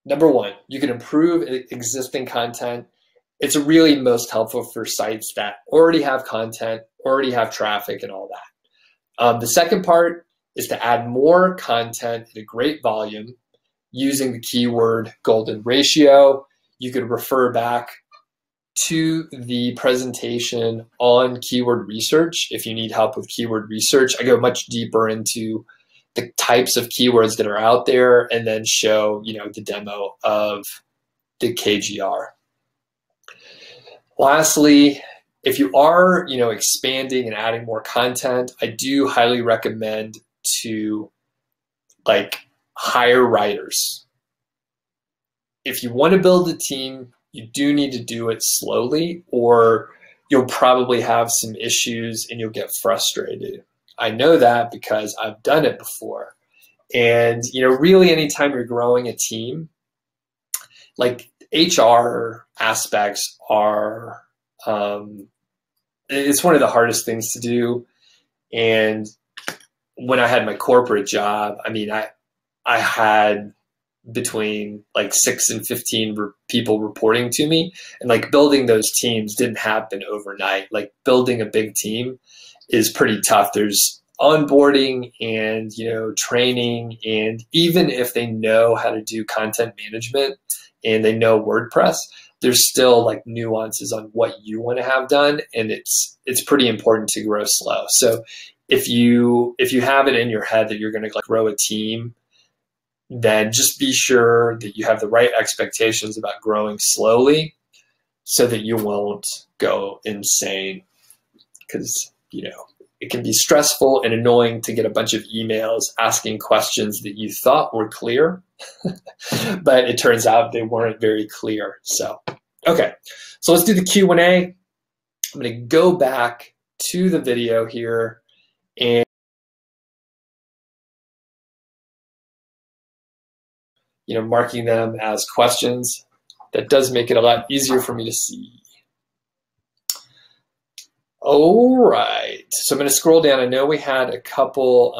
number one, you can improve existing content. It's really most helpful for sites that already have content, already have traffic and all that. The second part is to add more content at a great volume using the keyword golden ratio. You could refer back to the presentation on keyword research if you need help with keyword research. I go much deeper into the types of keywords that are out there and then show, the demo of the KGR. Lastly, if you are, expanding and adding more content, I do highly recommend to hire writers. If you want to build a team, you do need to do it slowly, or you'll probably have some issues and you'll get frustrated. I know that because I've done it before. And, really anytime you're growing a team, like HR aspects are, it's one of the hardest things to do. And when I had my corporate job, I had between 6 and 15 people reporting to me, and building those teams didn't happen overnight. Building a big team is pretty tough. There's onboarding and, training. And even if they know how to do content management and they know WordPress, there's still nuances on what you want to have done. And it's pretty important to grow slow. So if you have it in your head that you're going to grow a team, then just be sure that you have the right expectations about growing slowly so that you won't go insane. Because, it can be stressful and annoying to get a bunch of emails asking questions that you thought were clear, but it turns out they weren't very clear. So, okay, so let's do the Q&A. I'm going to go back to the video here and marking them as questions. That does make it a lot easier for me to see. All right, so I'm going to scroll down. I know we had a couple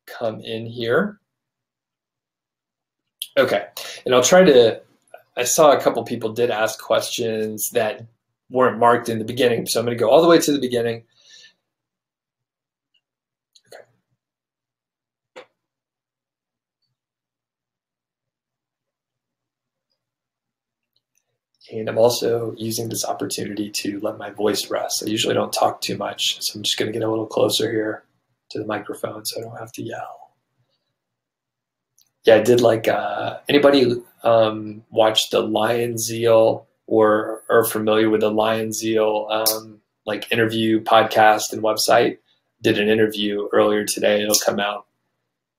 come in here. Okay, and I'll try to, I saw a couple people did ask questions that weren't marked in the beginning, so I'm going to go all the way to the beginning. Okay. And I'm also using this opportunity to let my voice rest. I usually don't talk too much, so I'm just going to get a little closer here to the microphone so I don't have to yell. Yeah, I did like, anybody watch the Lion Zeal or are familiar with the Lion Zeal like interview podcast and website? Did an interview earlier today. It'll come out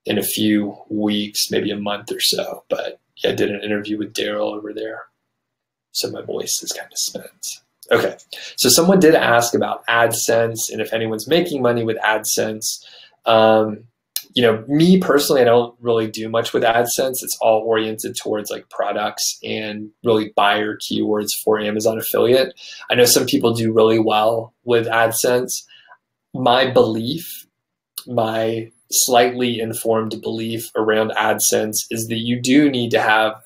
in a few weeks, maybe a month or so. But yeah, I did an interview with Daryl over there. So my voice is kind of spent. Okay, so someone did ask about AdSense and if anyone's making money with AdSense. Me personally, I don't really do much with AdSense. It's all oriented towards like products and really buyer keywords for Amazon affiliate. I know some people do really well with AdSense. My belief, my slightly informed belief around AdSense is that you do need to have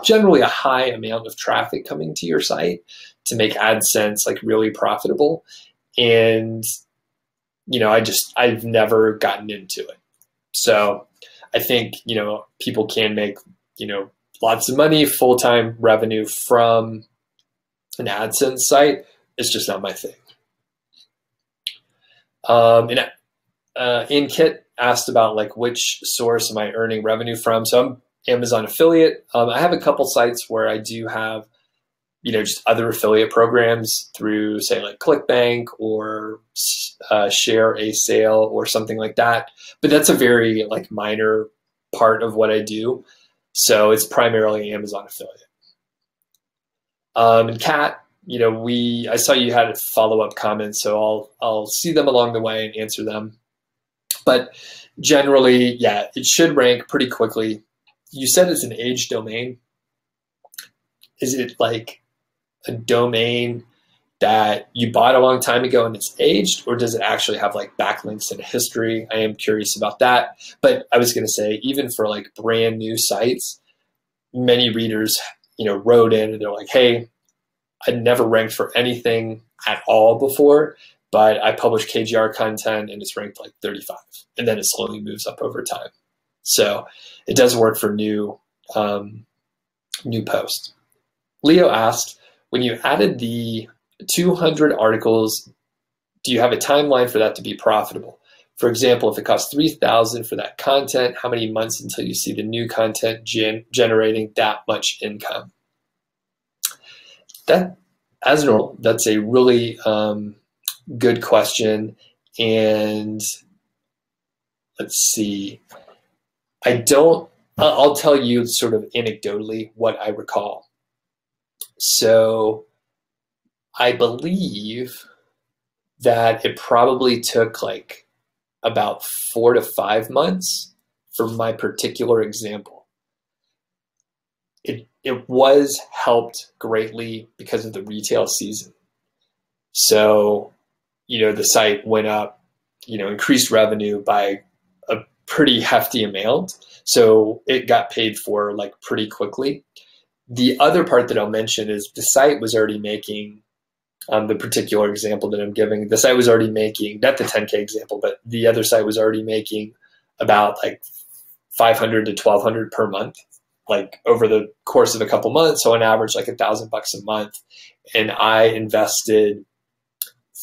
generally a high amount of traffic coming to your site to make AdSense like really profitable. And, I've never gotten into it. So I think, people can make, lots of money, full-time revenue from an AdSense site. It's just not my thing. And Kit asked about like which source am I earning revenue from? So I'm Amazon affiliate. I have a couple sites where I do have, just other affiliate programs through say like ClickBank or Share a Sale or something like that. But that's a very like minor part of what I do. So it's primarily Amazon affiliate. And Kat, I saw you had a follow-up comment, so I'll see them along the way and answer them. But generally, yeah, it should rank pretty quickly. You said it's an aged domain. Is it like a domain that you bought a long time ago and it's aged, or does it actually have like backlinks and a history? I am curious about that. But I was going to say, even for like brand new sites, many readers, wrote in and they're like, hey, I'd never ranked for anything at all before, but I publish KGR content and it's ranked like 35, and then it slowly moves up over time. So it does work for new posts. Leo asked, when you added the 200 articles, do you have a timeline for that to be profitable? For example, if it costs $3,000 for that content, how many months until you see the new content generating that much income? That, as normal, that's a really good question. And let's see, I'll tell you sort of anecdotally what I recall. So I believe that it probably took like about 4 to 5 months for my particular example. It was helped greatly because of the retail season. So, the site went up, increased revenue by a pretty hefty amount. So it got paid for like pretty quickly. The other part that I'll mention is the site was already making, the particular example that I'm giving, the site was already making, not the 10K example, but the other site was already making about like $500 to $1,200 per month, like over the course of a couple months. So on average, like $1,000 a month. And I invested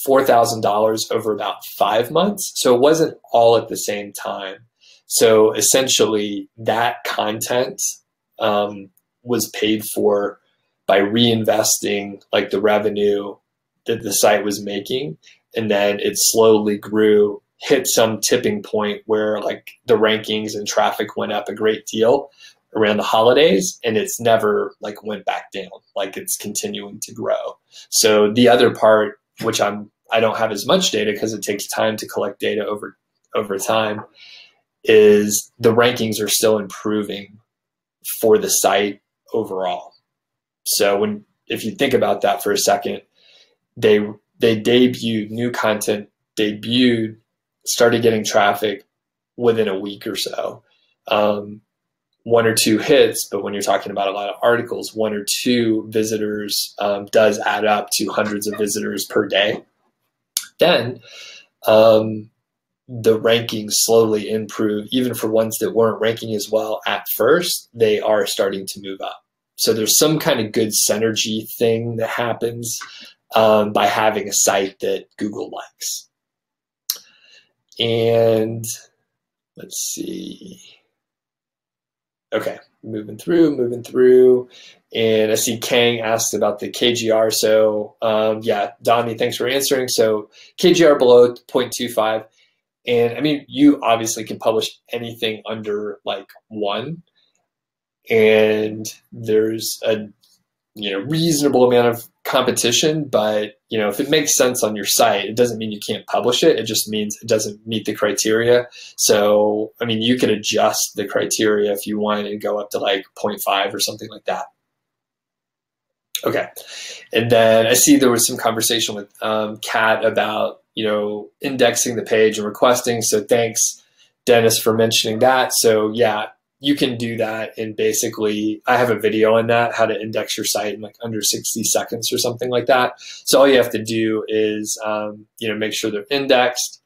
$4,000 over about 5 months. So it wasn't all at the same time. So essentially that content was paid for by reinvesting like the revenue that the site was making. And then it slowly grew hit some tipping point where like the rankings and traffic went up a great deal around the holidays, and it's never like went back down. Like it's continuing to grow. So the other part, which I don't have as much data because it takes time to collect data over time, is the rankings are still improving for the site overall. So if you think about that for a second, they debuted new content, started getting traffic within a week or so. One or two hits, but when you're talking about a lot of articles, one or two visitors does add up to hundreds of visitors per day. Then the rankings slowly improve. Even for ones that weren't ranking as well at first, they are starting to move up. So there's some kind of good synergy thing that happens by having a site that Google likes. And let's see. Okay, moving through. And I see Kang asked about the KGR. So yeah, Donnie, thanks for answering. So KGR below 0.25. And I mean, you obviously can publish anything under like 1. And there's a reasonable amount of competition, but if it makes sense on your site, it doesn't mean you can't publish it. It just means it doesn't meet the criteria. So I mean, you could adjust the criteria if you want and go up to like 0.5 or something like that. Okay, and then I see there was some conversation with Kat about indexing the page and requesting. So thanks, Dennis, for mentioning that. So yeah, you can do that, and basically I have a video on that, how to index your site in like under 60 seconds or something like that. So all you have to do is make sure they're indexed,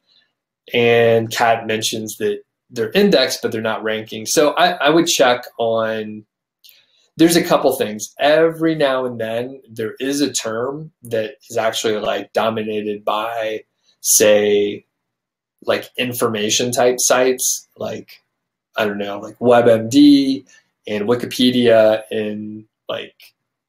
and Kat mentions that they're indexed but they're not ranking. So I would check on, there's a couple things. Every now and then there is a term that is actually like dominated by, say, like information type sites, like I don't know, like WebMD and Wikipedia and like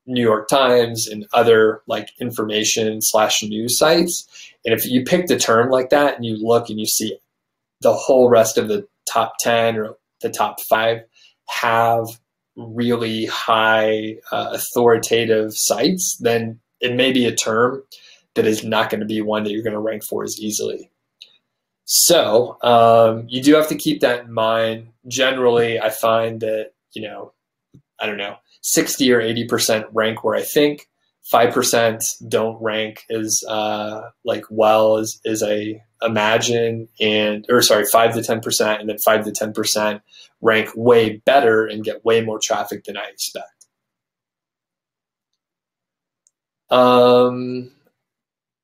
New York Times and other like information/news sites. And if you pick the term like that and you look and you see the whole rest of the top 10 or the top 5 have really high authoritative sites, then it may be a term that is not going to be one that you're going to rank for as easily. So you do have to keep that in mind. Generally, I find that, I don't know, 60 or 80% rank where I think, 5% don't rank as like well as I imagine, 5 to 10%, and then 5 to 10% rank way better and get way more traffic than I expect.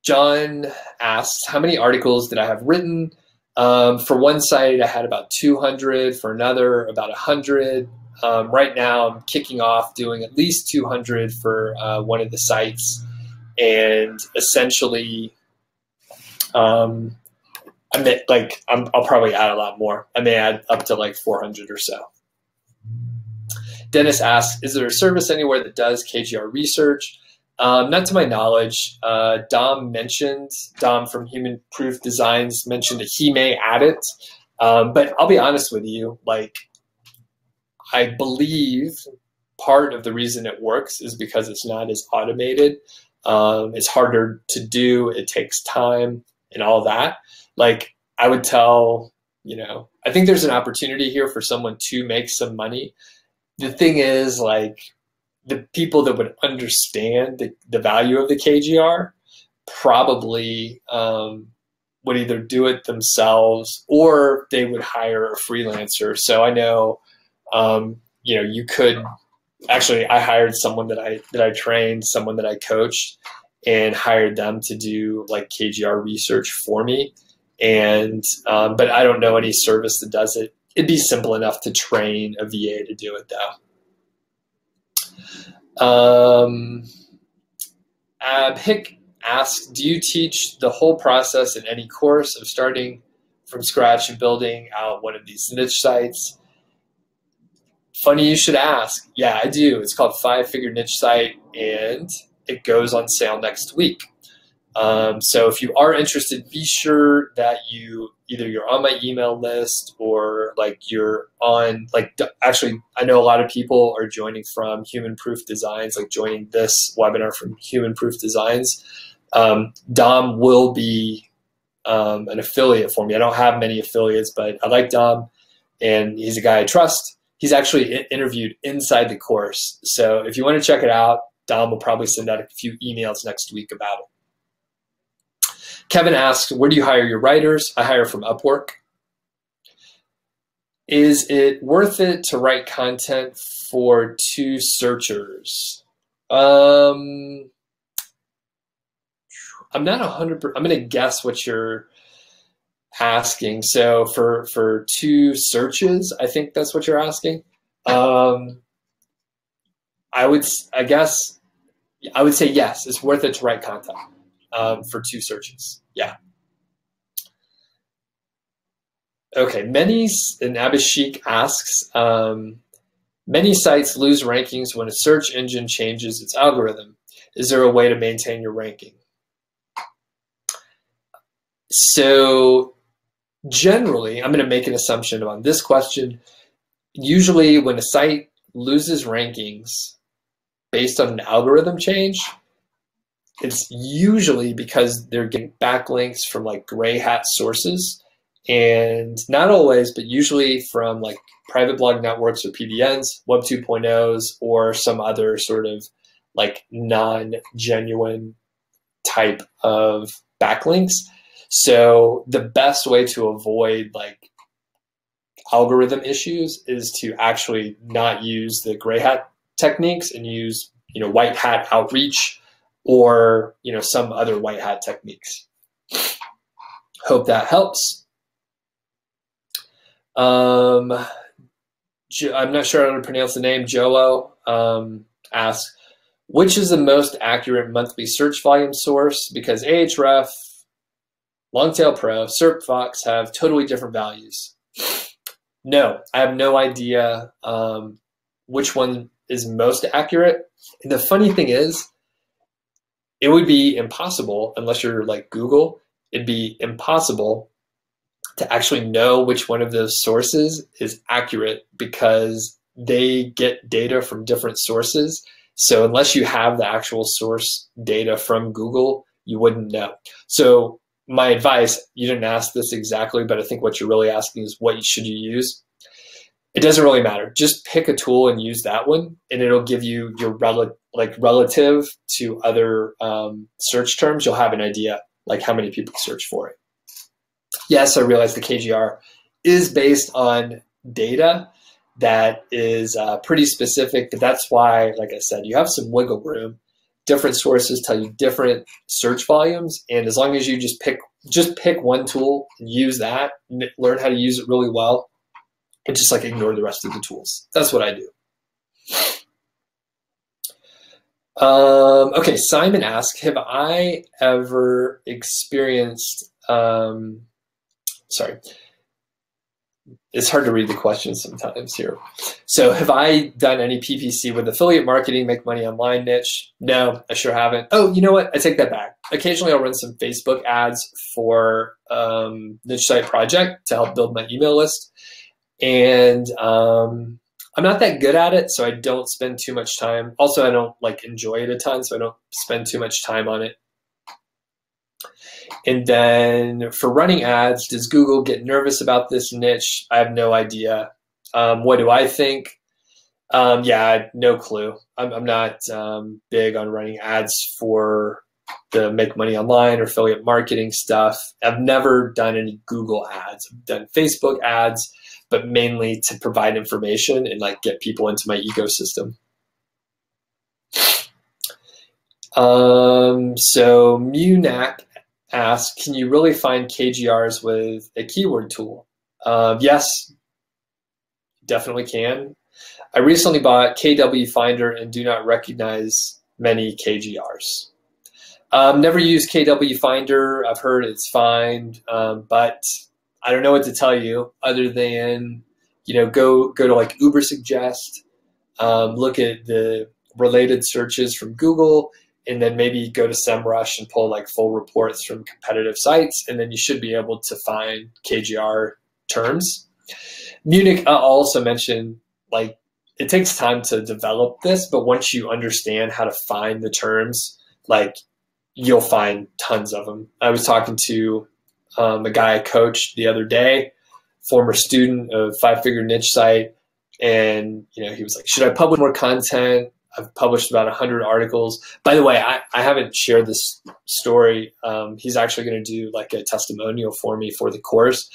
John asks, how many articles did I have written? For one site, I had about 200. For another, about 100. Right now, I'm kicking off doing at least 200 for one of the sites. And essentially, I'll probably add a lot more. I may add up to like 400 or so. Dennis asks, is there a service anywhere that does KGR research? Not to my knowledge. Dom from Human Proof Designs mentioned that he may add it. But I'll be honest with you, like, I believe part of the reason it works is because it's not as automated. It's harder to do. It takes time and all that. Like, I would tell, I think there's an opportunity here for someone to make some money. The thing is, like, the people that would understand the value of the KGR probably would either do it themselves or they would hire a freelancer. So I know, you could actually, I hired someone that I trained, someone that I coached, and hired them to do like KGR research for me. And but I don't know any service that does it. It'd be simple enough to train a VA to do it, though. Hick asks, do you teach the whole process in any course of starting from scratch and building out one of these niche sites? Funny you should ask. Yeah, I do. It's called 5-Figure Niche Site, and it goes on sale next week. So if you are interested, be sure that you're on my email list, or like you're on, like, actually, I know a lot of people are joining from Human Proof Designs, like joining this webinar from Human Proof Designs. Dom will be an affiliate for me. I don't have many affiliates, but I like Dom, and he's a guy I trust. He's actually interviewed inside the course. So if you want to check it out, Dom will probably send out a few emails next week about it. Kevin asks, where do you hire your writers? I hire from Upwork. Is it worth it to write content for 2 searchers? I'm not 100%. I'm going to guess what you're asking. So for 2 searches, I think that's what you're asking. I would say yes, it's worth it to write content for 2 searches. Yeah. Okay. And Abhishek asks, many sites lose rankings when a search engine changes its algorithm. Is there a way to maintain your ranking? So generally, I'm going to make an assumption on this question. Usually when a site loses rankings based on an algorithm change, it's usually because they're getting backlinks from like gray hat sources, and not always, but usually from like private blog networks or PBNs, Web 2.0s, or some other sort of like non-genuine type of backlinks. So the best way to avoid like algorithm issues is to actually not use the gray hat techniques and use, white hat outreach, or, some other white hat techniques. Hope that helps. I'm not sure how to pronounce the name. Jolo asks, which is the most accurate monthly search volume source? Because Ahref, Longtail Pro, SERPFox have totally different values. No, I have no idea which one is most accurate. And the funny thing is, it would be impossible, unless you're like Google, it'd be impossible to actually know which one of those sources is accurate, because they get data from different sources. So unless you have the actual source data from Google, you wouldn't know. So my advice, you didn't ask this exactly, but I think what you're really asking is what should you use? It doesn't really matter. Just pick a tool and use that one, and it'll give you your relative to other search terms. You'll have an idea like how many people search for it. Yes, I realize the KGR is based on data that is pretty specific, but that's why, like I said, you have some wiggle room. Different sources tell you different search volumes, and as long as you just pick one tool and use that, learn how to use it really well, and just like ignore the rest of the tools. That's what I do. Okay, Simon asks, have I ever experienced, sorry, it's hard to read the questions sometimes here. So have I done any PPC with affiliate marketing, make money online niche? No, I sure haven't. Oh, you know what? I take that back. Occasionally I'll run some Facebook ads for Niche Site Project to help build my email list. And I'm not that good at it, so I don't spend too much time. Also, I don't like enjoy it a ton, so I don't spend too much time on it. And then for running ads, does Google get nervous about this niche? I have no idea. What do I think? Yeah, no clue. I'm not big on running ads for the make money online or affiliate marketing stuff. I've never done any Google ads. I've done Facebook ads, but mainly to provide information and like get people into my ecosystem. So Munak asks, can you really find KGRs with a keyword tool? Yes, definitely can. I recently bought KW Finder and do not recognize many KGRs. Never used KW Finder. I've heard it's fine, but I don't know what to tell you other than, go to like Uber Suggest, look at the related searches from Google, and then maybe go to SEMrush and pull like full reports from competitive sites, and then you should be able to find KGR terms. Munich, I'll also mention, like, it takes time to develop this, but once you understand how to find the terms, like, you'll find tons of them. I was talking to a guy I coached the other day, former student of 5-figure niche site, and he was like, should I publish more content? I've published about 100 articles. By the way, I haven't shared this story. He's actually going to do like a testimonial for me for the course.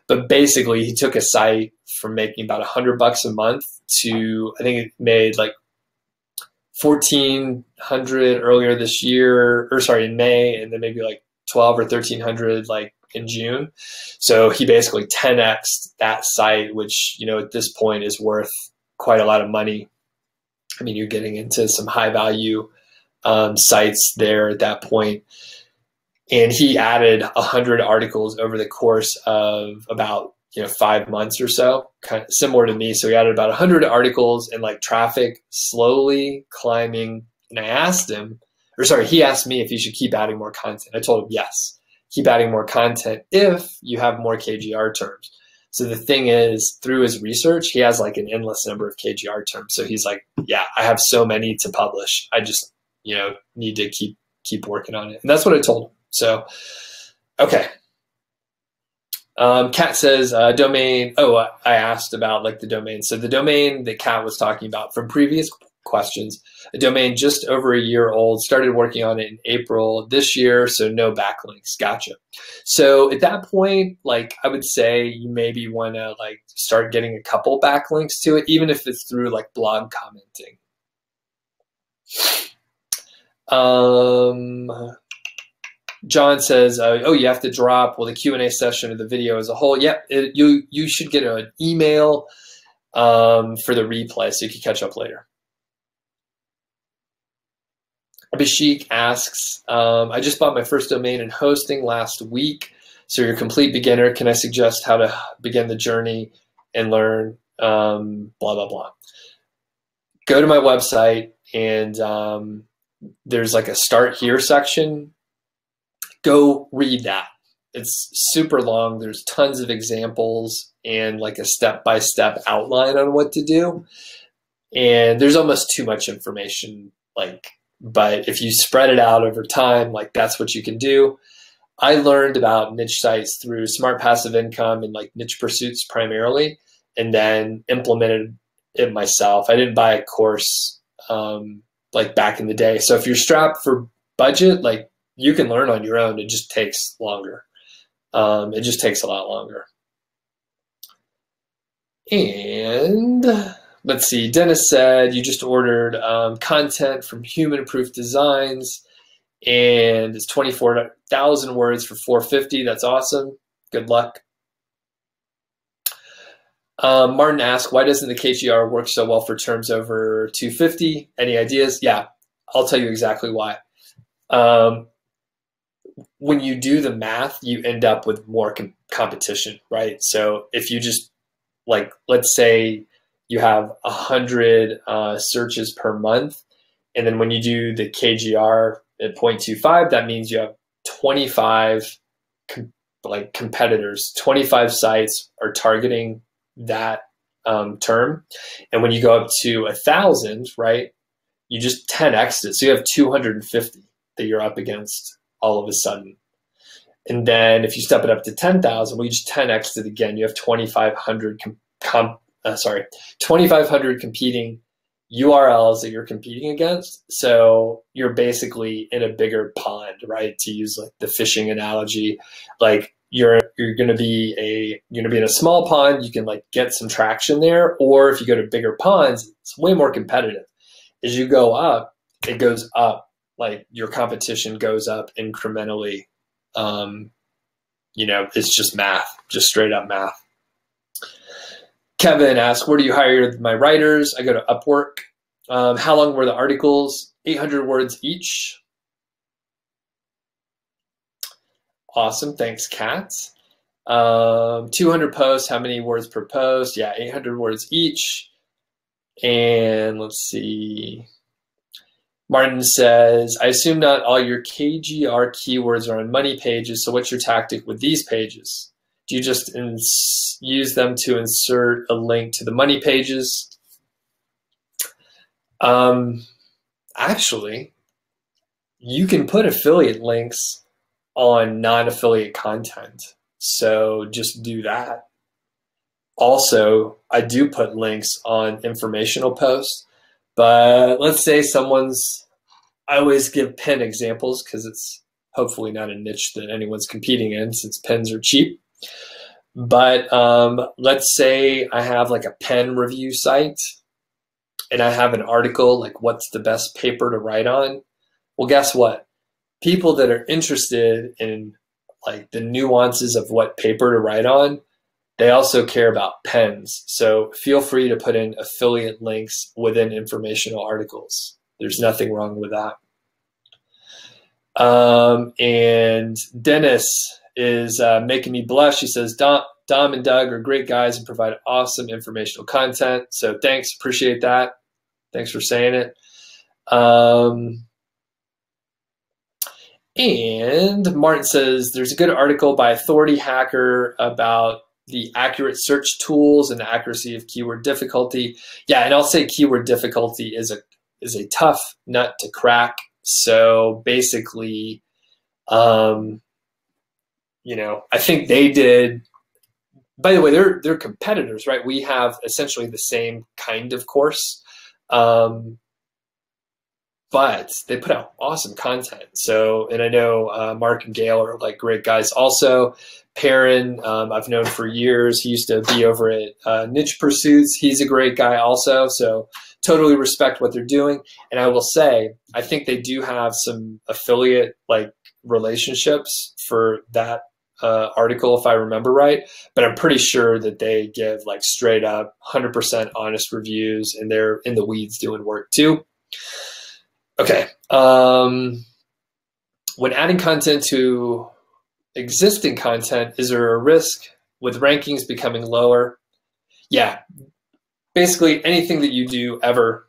But basically, he took a site from making about $100 a month to, I think it made like 1,400 earlier this year, or sorry, in May, and then maybe like 12 or 1,300 like in June. So he basically 10x'd that site, which, at this point is worth quite a lot of money. I mean, you're getting into some high value sites there at that point. And he added 100 articles over the course of about 5 months or so, kind of similar to me. So he added about 100 articles, and like traffic slowly climbing. And I asked him, he asked me if he should keep adding more content. I told him, yes, keep adding more content if you have more KGR terms. So the thing is, through his research, he has like an endless number of KGR terms. So he's like, yeah, I have so many to publish. I just, need to keep working on it. And that's what I told him. So, okay. Kat says, domain. Oh, I asked about like the domain. So the domain that Kat was talking about from previous questions, a domain just over a year old, started working on it in April this year. So no backlinks. Gotcha. So at that point, like I would say you maybe want to like start getting a couple backlinks to it, even if it's through like blog commenting. John says, oh, you have to drop, well, the Q&A session or the video as a whole. Yep, you should get an email for the replay so you can catch up later. Abhishek asks, I just bought my first domain and hosting last week. So you're a complete beginner. Can I suggest how to begin the journey and learn blah, blah, blah? Go to my website, and there's like a start here section. Go read that. It's super long. There's tons of examples and like a step-by-step outline on what to do. And there's almost too much information, but if you spread it out over time, like that's what you can do. I learned about niche sites through Smart Passive Income and like Niche Pursuits primarily, and then implemented it myself. I didn't buy a course like back in the day. So if you're strapped for budget, like you can learn on your own. It just takes longer. It just takes a lot longer. And let's see, Dennis said you just ordered content from Human Proof Designs, and it's 24,000 words for $450. That's awesome. Good luck. Martin asked, why doesn't the KGR work so well for terms over 250? Any ideas? Yeah, I'll tell you exactly why. When you do the math, you end up with more competition, right? So if you just let's say you have 100 searches per month, and then when you do the KGR at 0.25, that means you have 25 competitors. 25 sites are targeting that term, and when you go up to 1,000, right, you just 10x it. So you have 250 that you're up against all of a sudden. And then if you step it up to 10,000, well, you just 10x it again. You have 2,500 2,500 competing URLs that you're competing against. So you're basically in a bigger pond, right? To use like the fishing analogy, like you're going to be in a small pond. You can like get some traction there, or if you go to bigger ponds, it's way more competitive. As you go up, it goes up. Like your competition goes up incrementally. It's just math, just straight up math. Kevin asks, where do you hire my writers? I go to Upwork. How long were the articles? 800 words each. Awesome, thanks, Kat. 200 posts, how many words per post? Yeah, 800 words each. And let's see. Martin says, I assume not all your KGR keywords are on money pages, so what's your tactic with these pages? Do you just use them to insert a link to the money pages? Actually, you can put affiliate links on non-affiliate content, so just do that. Also, I do put links on informational posts, but let's say I always give pen examples because it's hopefully not a niche that anyone's competing in since pens are cheap. But let's say I have like a pen review site and I have an article like what's the best paper to write on. Well, guess what? People that are interested in like the nuances of what paper to write on, they also care about pens. So feel free to put in affiliate links within informational articles. There's nothing wrong with that. And Dennis is making me blush. He says, Dom and Doug are great guys and provide awesome informational content. So thanks, appreciate that. Thanks for saying it. And Martin says, there's a good article by Authority Hacker about the accurate search tools and the accuracy of keyword difficulty. Yeah, and I'll say keyword difficulty is a tough nut to crack. So basically, you know, I think they did, by the way, they're competitors, right? We have essentially the same kind of course, but they put out awesome content. So, and I know Mark and Gail are like great guys also. Perrin, I've known for years. He used to be over at Niche Pursuits. He's a great guy also. So totally respect what they're doing. And I will say, I think they do have some affiliate like relationships for that article, if I remember right. But I'm pretty sure that they give like straight up 100% honest reviews, and they're in the weeds doing work too. Okay. When adding content to existing content, is there a risk with rankings becoming lower? Yeah, basically anything that you do ever,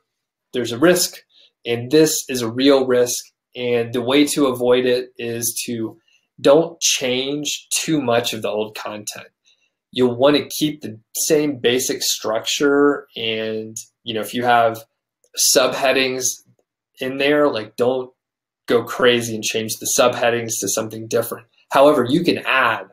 there's a risk, and this is a real risk. And the way to avoid it is to don't change too much of the old content. You'll want to keep the same basic structure, and you know, if you have subheadings in there, like don't go crazy and change the subheadings to something different. However, you can add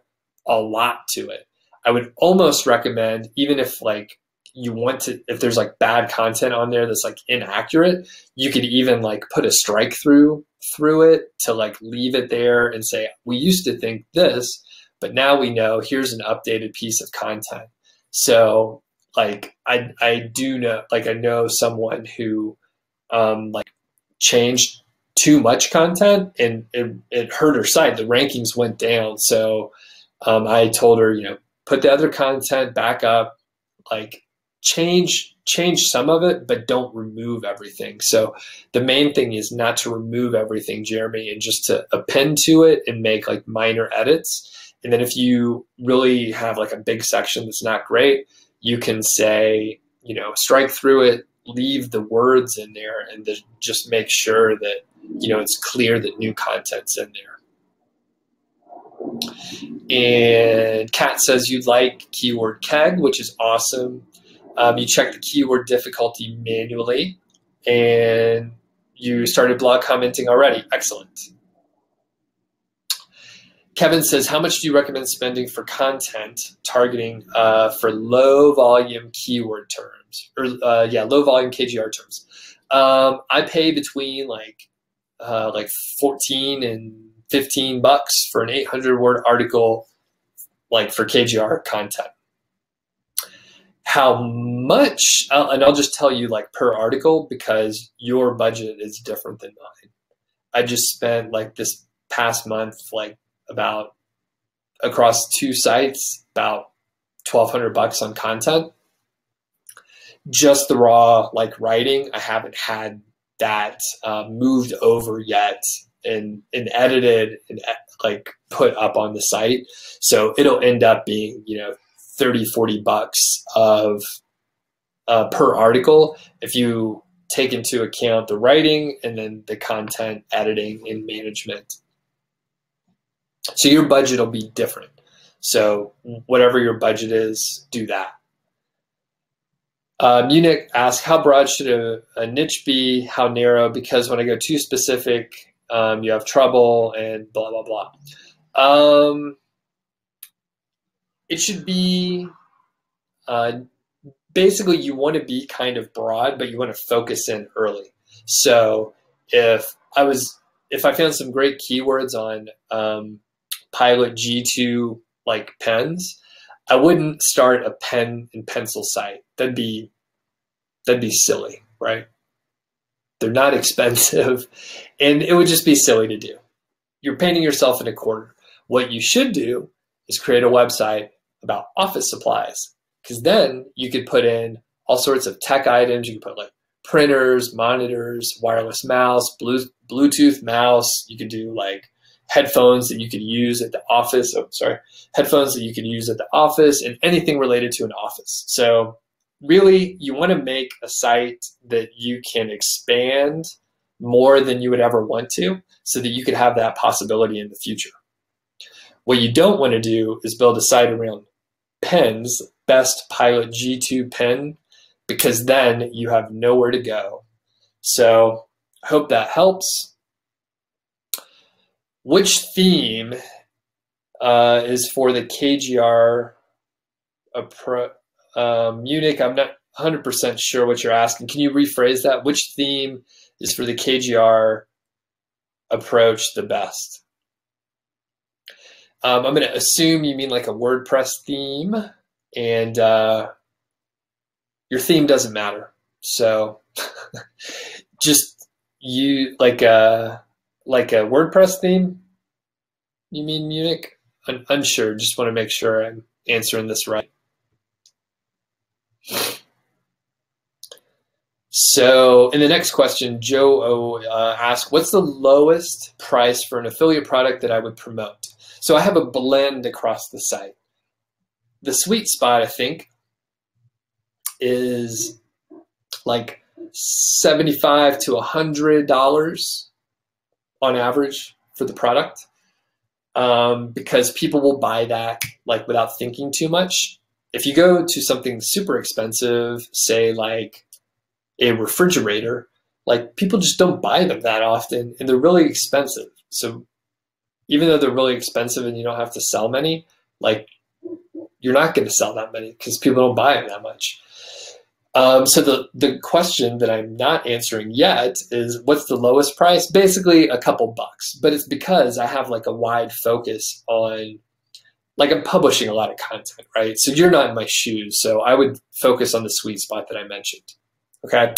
a lot to it. I would almost recommend, even if like you want to, if there's like bad content on there that's like inaccurate, you could even like put a strike through it to like leave it there and say, we used to think this, but now we know, here's an updated piece of content. So like I do know, like I know someone who like changed too much content, and it hurt her site. The rankings went down. So I told her, you know, put the other content back up, like change some of it, but don't remove everything. So the main thing is not to remove everything, Jeremy, and just to append to it and make like minor edits. And then if you really have like a big section that's not great, you can say, you know, strike through it, leave the words in there, and just make sure that, you know, it's clear that new content's in there. And Kat says you'd like keyword keg, which is awesome. You check the keyword difficulty manually, and you started blog commenting already. Excellent. Kevin says, how much do you recommend spending for content targeting for low volume keyword terms, or low volume KGR terms? I pay between like 14 and 15 bucks for an 800-word article, like for KGR content. How much, and I'll just tell you like per article, because your budget is different than mine. I just spent like this past month, like about across 2 sites, about 1,200 bucks on content. Just the raw like writing, I haven't had that moved over yet and edited and like put up on the site. So it'll end up being, you know, 30, 40 bucks of per article. If you take into account the writing and then the content editing and management. So your budget will be different. So whatever your budget is, do that. Munich asks, how broad should a niche be? How narrow? Because when I go too specific, you have trouble and blah, blah, blah. It should be, basically you want to be kind of broad, but you want to focus in early. So if I found some great keywords on Pilot G2 like pens, I wouldn't start a pen and pencil site. That'd be silly, right? They're not expensive, and it would just be silly to do. You're painting yourself in a corner. What you should do is create a website about office supplies, because then you could put in all sorts of tech items. You could put like printers, monitors, wireless mouse, Bluetooth mouse. You could do like headphones that you could use at the office. Headphones that you could use at the office, and anything related to an office. So really, you want to make a site that you can expand more than you would ever want to, so that you could have that possibility in the future. What you don't want to do is build a site around pens, best Pilot G2 pen, because then you have nowhere to go. So I hope that helps. Which theme is for the KGR Munich? I'm not 100% sure what you're asking. Can you rephrase that? Which theme is for the KGR approach the best? I'm going to assume you mean like a WordPress theme, and your theme doesn't matter. So just you like a WordPress theme? You mean Munich? I'm unsure. Just want to make sure I'm answering this right. So in the next question, Joe asks, what's the lowest price for an affiliate product that I would promote? So I have a blend across the site. The sweet spot, I think, is like $75 to $100 on average for the product, because people will buy that like without thinking too much. If you go to something super expensive, say like a refrigerator, like people just don't buy them that often, and they're really expensive. So even though they're really expensive and you don't have to sell many, like you're not going to sell that many because people don't buy them that much. So the question that I'm not answering yet is, what's the lowest price? Basically a couple bucks, but it's because I have like a wide focus on, like I'm publishing a lot of content, right? So you're not in my shoes. So I would focus on the sweet spot that I mentioned. Okay.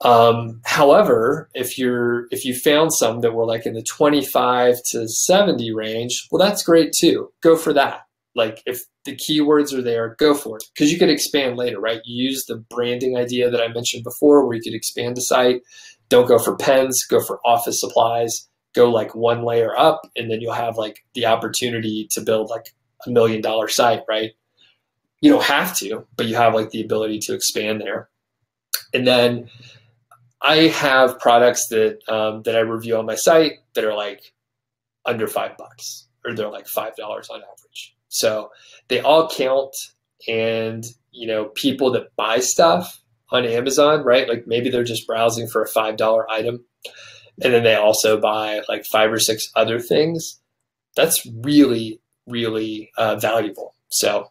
However, if you found some that were like in the 25 to 70 range, well, that's great too. Go for that. Like if the keywords are there, go for it, because you could expand later, right? You use the branding idea that I mentioned before, where you could expand the site. Don't go for pens, go for office supplies, go like one layer up, and then you'll have like the opportunity to build like $1 million site, right? You don't have to, but you have like the ability to expand there. And then I have products that that I review on my site that are like under $5, or they're like $5 on average. So they all count, and you know, people that buy stuff on Amazon, right? Like maybe they're just browsing for a $5 item, and then they also buy like 5 or 6 other things. That's really, really valuable. So,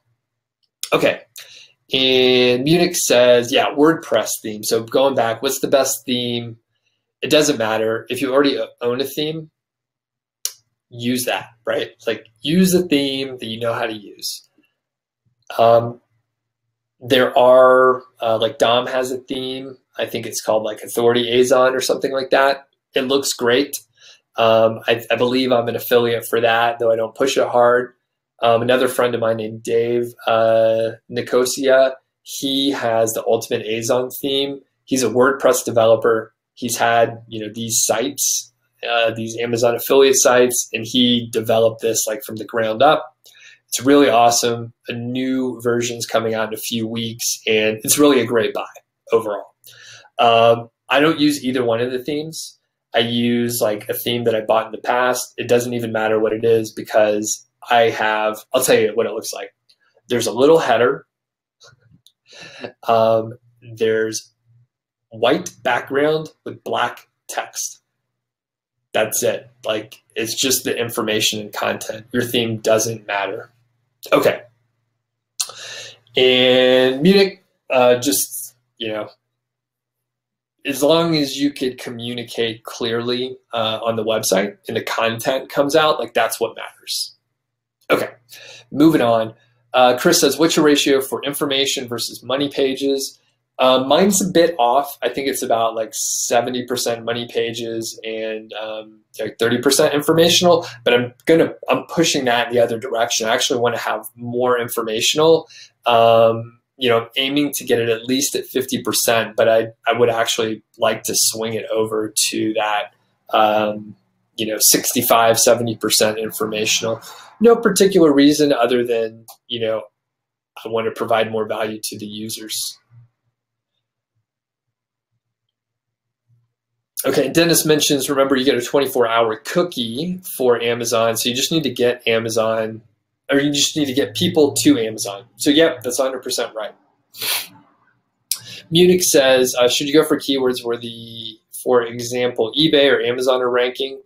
okay. And Munich says, yeah, WordPress theme. So going back, what's the best theme? It doesn't matter. If you already own a theme, use that, right? Like use a theme that you know how to use. There are, like Dom has a theme. I think it's called like Authority Azon or something like that. It looks great. I believe I'm an affiliate for that, though I don't push it hard. Another friend of mine named Dave Nicosia, he has the Ultimate Azon theme. He's a WordPress developer. He's had, you know, these sites, these Amazon affiliate sites, and he developed this like from the ground up. It's really awesome. A new version's coming out in a few weeks, and it's really a great buy overall. I don't use either one of the themes. I use like a theme that I bought in the past. It doesn't even matter what it is because I'll tell you what it looks like. There's a little header. There's white background with black text. That's it. Like, it's just the information and content. Your theme doesn't matter. Okay. And Munich, just, as long as you could communicate clearly on the website and the content comes out, like, that's what matters. Okay, moving on. Chris says, what's your ratio for information versus money pages? Mine's a bit off. I think it's about like 70% money pages and like 30% informational, but I'm pushing that in the other direction. I actually want to have more informational. Aiming to get it at least at 50%, but I would actually like to swing it over to that, 65, 70% informational. No particular reason other than, I want to provide more value to the users. Okay, Dennis mentions, remember, you get a 24-hour cookie for Amazon, so you just need to get Amazon, or you just need to get people to Amazon. So, yep, that's 100% right. Munich says, should you go for keywords where for example, eBay or Amazon are ranking?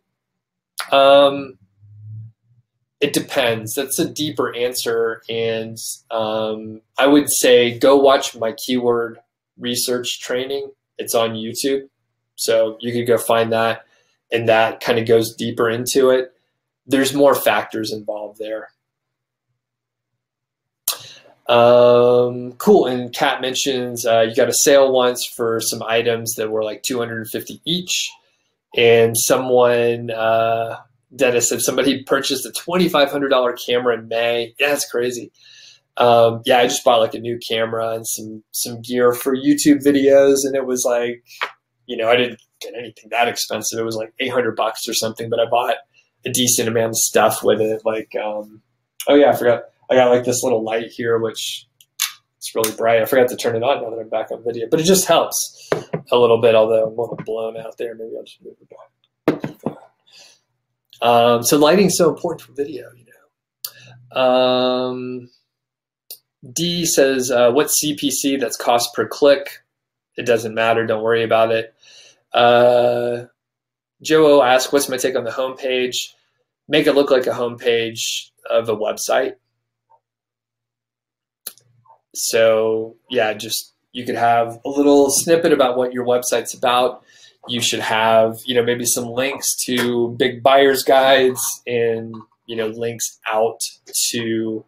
It depends. That's a deeper answer, and I would say go watch my keyword research training. It's on YouTube. So you could go find that, and that kind of goes deeper into it. There's more factors involved there. Cool. And Kat mentions you got a sale once for some items that were like $250 each, and someone, Dennis said, somebody purchased a $2,500 camera in May. Yeah, that's crazy. Yeah, I just bought like a new camera and some gear for YouTube videos, and it was like, I didn't get anything that expensive. It was like $800 or something, but I bought a decent amount of stuff with it. Like, oh yeah, I forgot. I got like this little light here, which it's really bright. I forgot to turn it on now that I'm back on video, but it just helps a little bit, although I'm a little blown out there. Maybe I'll just move it back. So lighting's so important for video, D says, what's CPC? That's cost per click. It doesn't matter. Don't worry about it. Joe O asks, what's my take on the homepage? Make it look like a homepage of a website. So yeah, just you could have a little snippet about what your website's about. You should have, maybe some links to big buyer's guides and, links out to,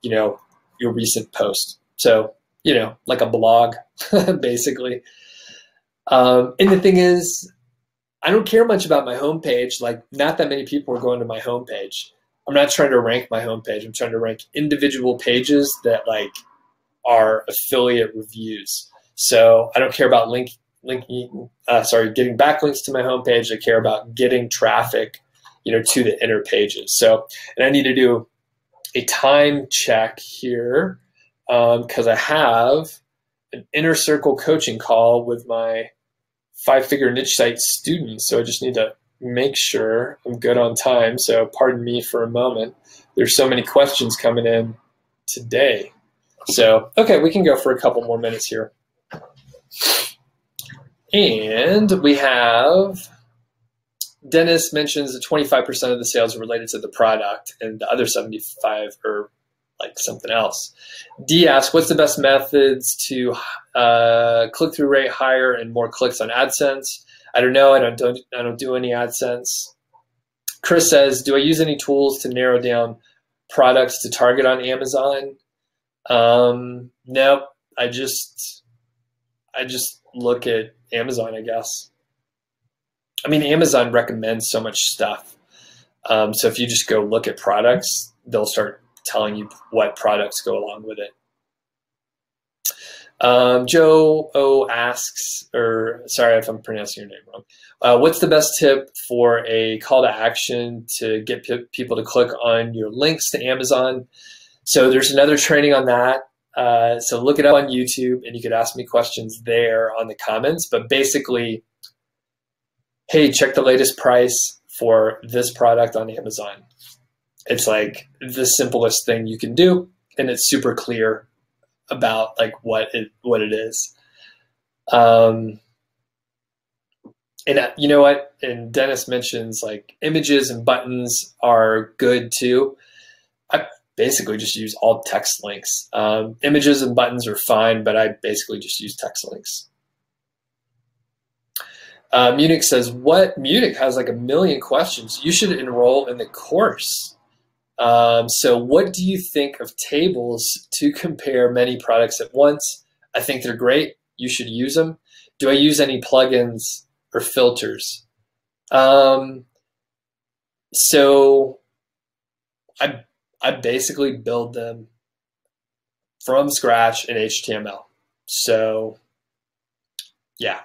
your recent post. So, like a blog, basically. And the thing is, I don't care much about my homepage. Like, not that many people are going to my homepage. I'm not trying to rank my homepage. I'm trying to rank individual pages that like are affiliate reviews. So I don't care about getting backlinks to my homepage. I care about getting traffic, to the inner pages. So, and I need to do a time check here because I have an inner circle coaching call with my 5-figure niche site students. So I just need to make sure I'm good on time. So pardon me for a moment. There's so many questions coming in today. So, okay, we can go for a couple more minutes here. And we have, Dennis mentions that 25% of the sales are related to the product and the other 75 are like something else. D asks, what's the best methods to click-through rate higher and more clicks on AdSense? I don't know. I don't do any AdSense. Chris says, do I use any tools to narrow down products to target on Amazon? Nope. I just look at Amazon, I guess. I mean, Amazon recommends so much stuff. So if you just go look at products, they'll start telling you what products go along with it. Joe O asks, or sorry if I'm pronouncing your name wrong. What's the best tip for a call to action to get people to click on your links to Amazon? So there's another training on that. So look it up on YouTube, and you could ask me questions there on the comments. But basically, hey, check the latest price for this product on Amazon. It's like the simplest thing you can do, and it's super clear about like what it is. And you know what? And Dennis mentions like images and buttons are good too. I basically just use all text links. Images and buttons are fine, but I basically just use text links. Munich says, Munich has like 1 million questions. You should enroll in the course. So what do you think of tables to compare many products at once? I think they're great. You should use them. Do I use any plugins or filters? So I basically build them from scratch in HTML. So yeah,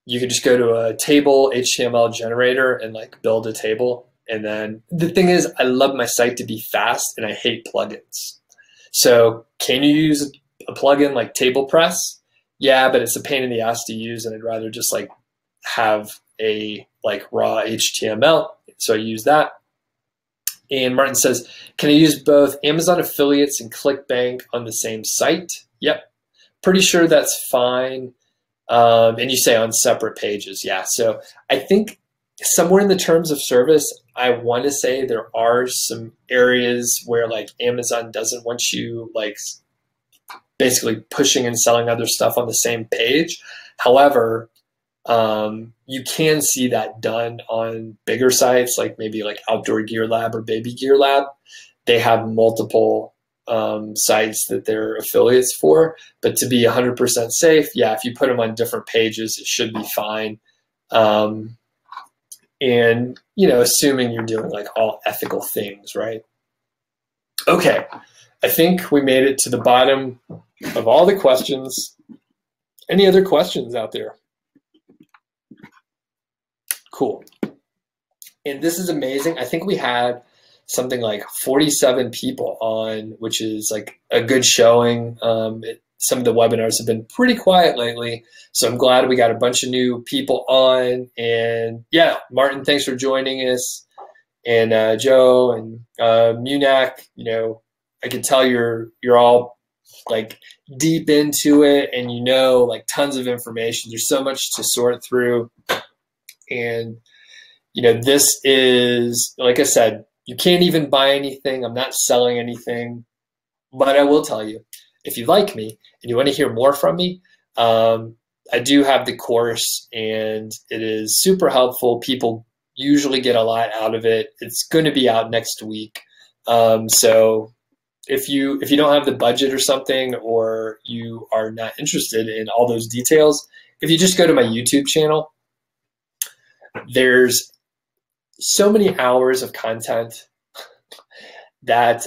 you could just go to a table HTML generator and like build a table. And then the thing is, I love my site to be fast and I hate plugins. So can you use a plugin like TablePress? Yeah, but it's a pain in the ass to use, and I'd rather just like have a like raw HTML. So I use that. And Martin says, can I use both Amazon affiliates and ClickBank on the same site? Yep, pretty sure that's fine. And you say on separate pages. Yeah, so I think somewhere in the terms of service, I want to say there are some areas where like Amazon doesn't want you like basically pushing and selling other stuff on the same page. However, you can see that done on bigger sites, like maybe like Outdoor Gear Lab or Baby Gear Lab. They have multiple sites that they're affiliates for, but to be 100% safe, yeah, if you put them on different pages, it should be fine. And, you know, assuming you're doing like all ethical things, right? Okay, I think we made it to the bottom of all the questions. Any other questions out there? Cool. And this is amazing. I think we had something like 47 people on, which is like a good showing. Some of the webinars have been pretty quiet lately, so I'm glad we got a bunch of new people on. And yeah, Martin, thanks for joining us. And Joe and Munich, you know, I can tell you're all like deep into it, and you know like tons of information. There's so much to sort through. And you know, this is, like I said, you can't even buy anything. I'm not selling anything, but I will tell you, if you like me and you want to hear more from me, I do have the course, and it is super helpful. People usually get a lot out of it. It's going to be out next week. So if you don't have the budget or something, or you are not interested in all those details, if you just go to my YouTube channel, there's so many hours of content that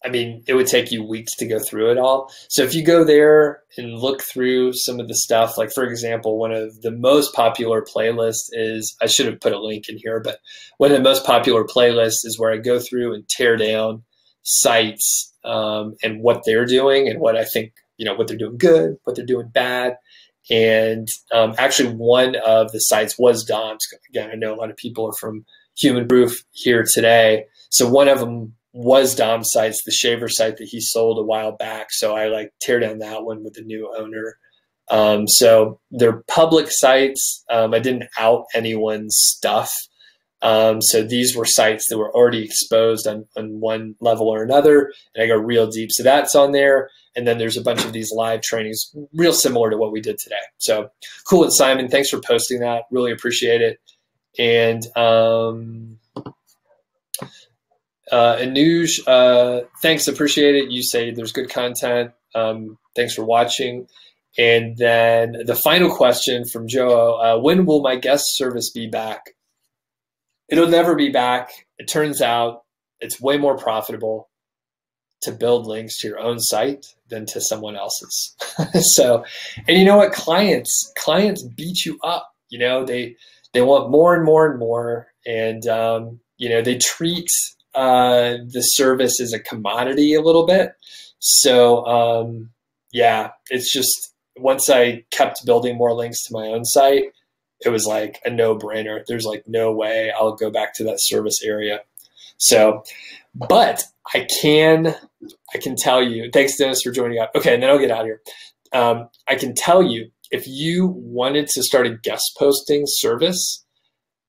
I mean, it would take you weeks to go through it all. So if you go there and look through some of the stuff, like for example, one of the most popular playlists is, I should have put a link in here, but one of the most popular playlists is where I go through and tear down sites and what they're doing and what I think, you know, what they're doing good, what they're doing bad. And actually one of the sites was Dom's. Again, I know a lot of people are from Human Proof here today. So one of them was Dom's sites, the shaver site that he sold a while back. So I like tear down that one with the new owner. So they're public sites. I didn't out anyone's stuff. So these were sites that were already exposed on one level or another, and I go real deep. So that's on there. And then there's a bunch of these live trainings, real similar to what we did today. So cool. And Simon, thanks for posting that. Really appreciate it. And Anuj, thanks, appreciate it. You say there's good content. Thanks for watching. And then the final question from Joe, when will my guest service be back? It'll never be back. It turns out it's way more profitable to build links to your own site than to someone else's. So, and you know what? Clients beat you up. You know, they want more and more and more. And, you know, they treat the service as a commodity a little bit. So yeah, it's just once I kept building more links to my own site, it was like a no-brainer. There's like no way I'll go back to that service area. So, but I can tell you, thanks Dennis for joining up. Okay, and then I'll get out of here. I can tell you, if you wanted to start a guest posting service,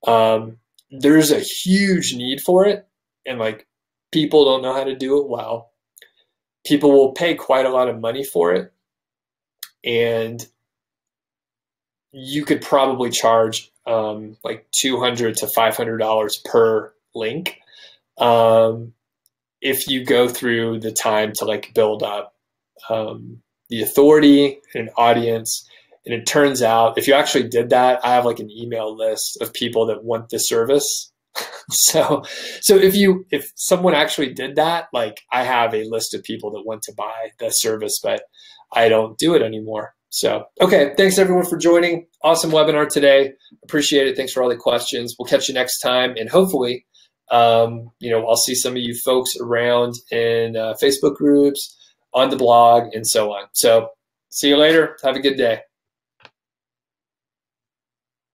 there's a huge need for it, and like people don't know how to do it well. People will pay quite a lot of money for it, and you could probably charge like $200 to $500 per link if you go through the time to like build up the authority and an audience. And it turns out if you actually did that, I have like an email list of people that want this service. So if someone actually did that, like I have a list of people that want to buy the service, but I don't do it anymore. So, okay. Thanks everyone for joining. Awesome webinar today. Appreciate it. Thanks for all the questions. We'll catch you next time. And hopefully, I'll see some of you folks around in Facebook groups, on the blog, and so on. So see you later. Have a good day.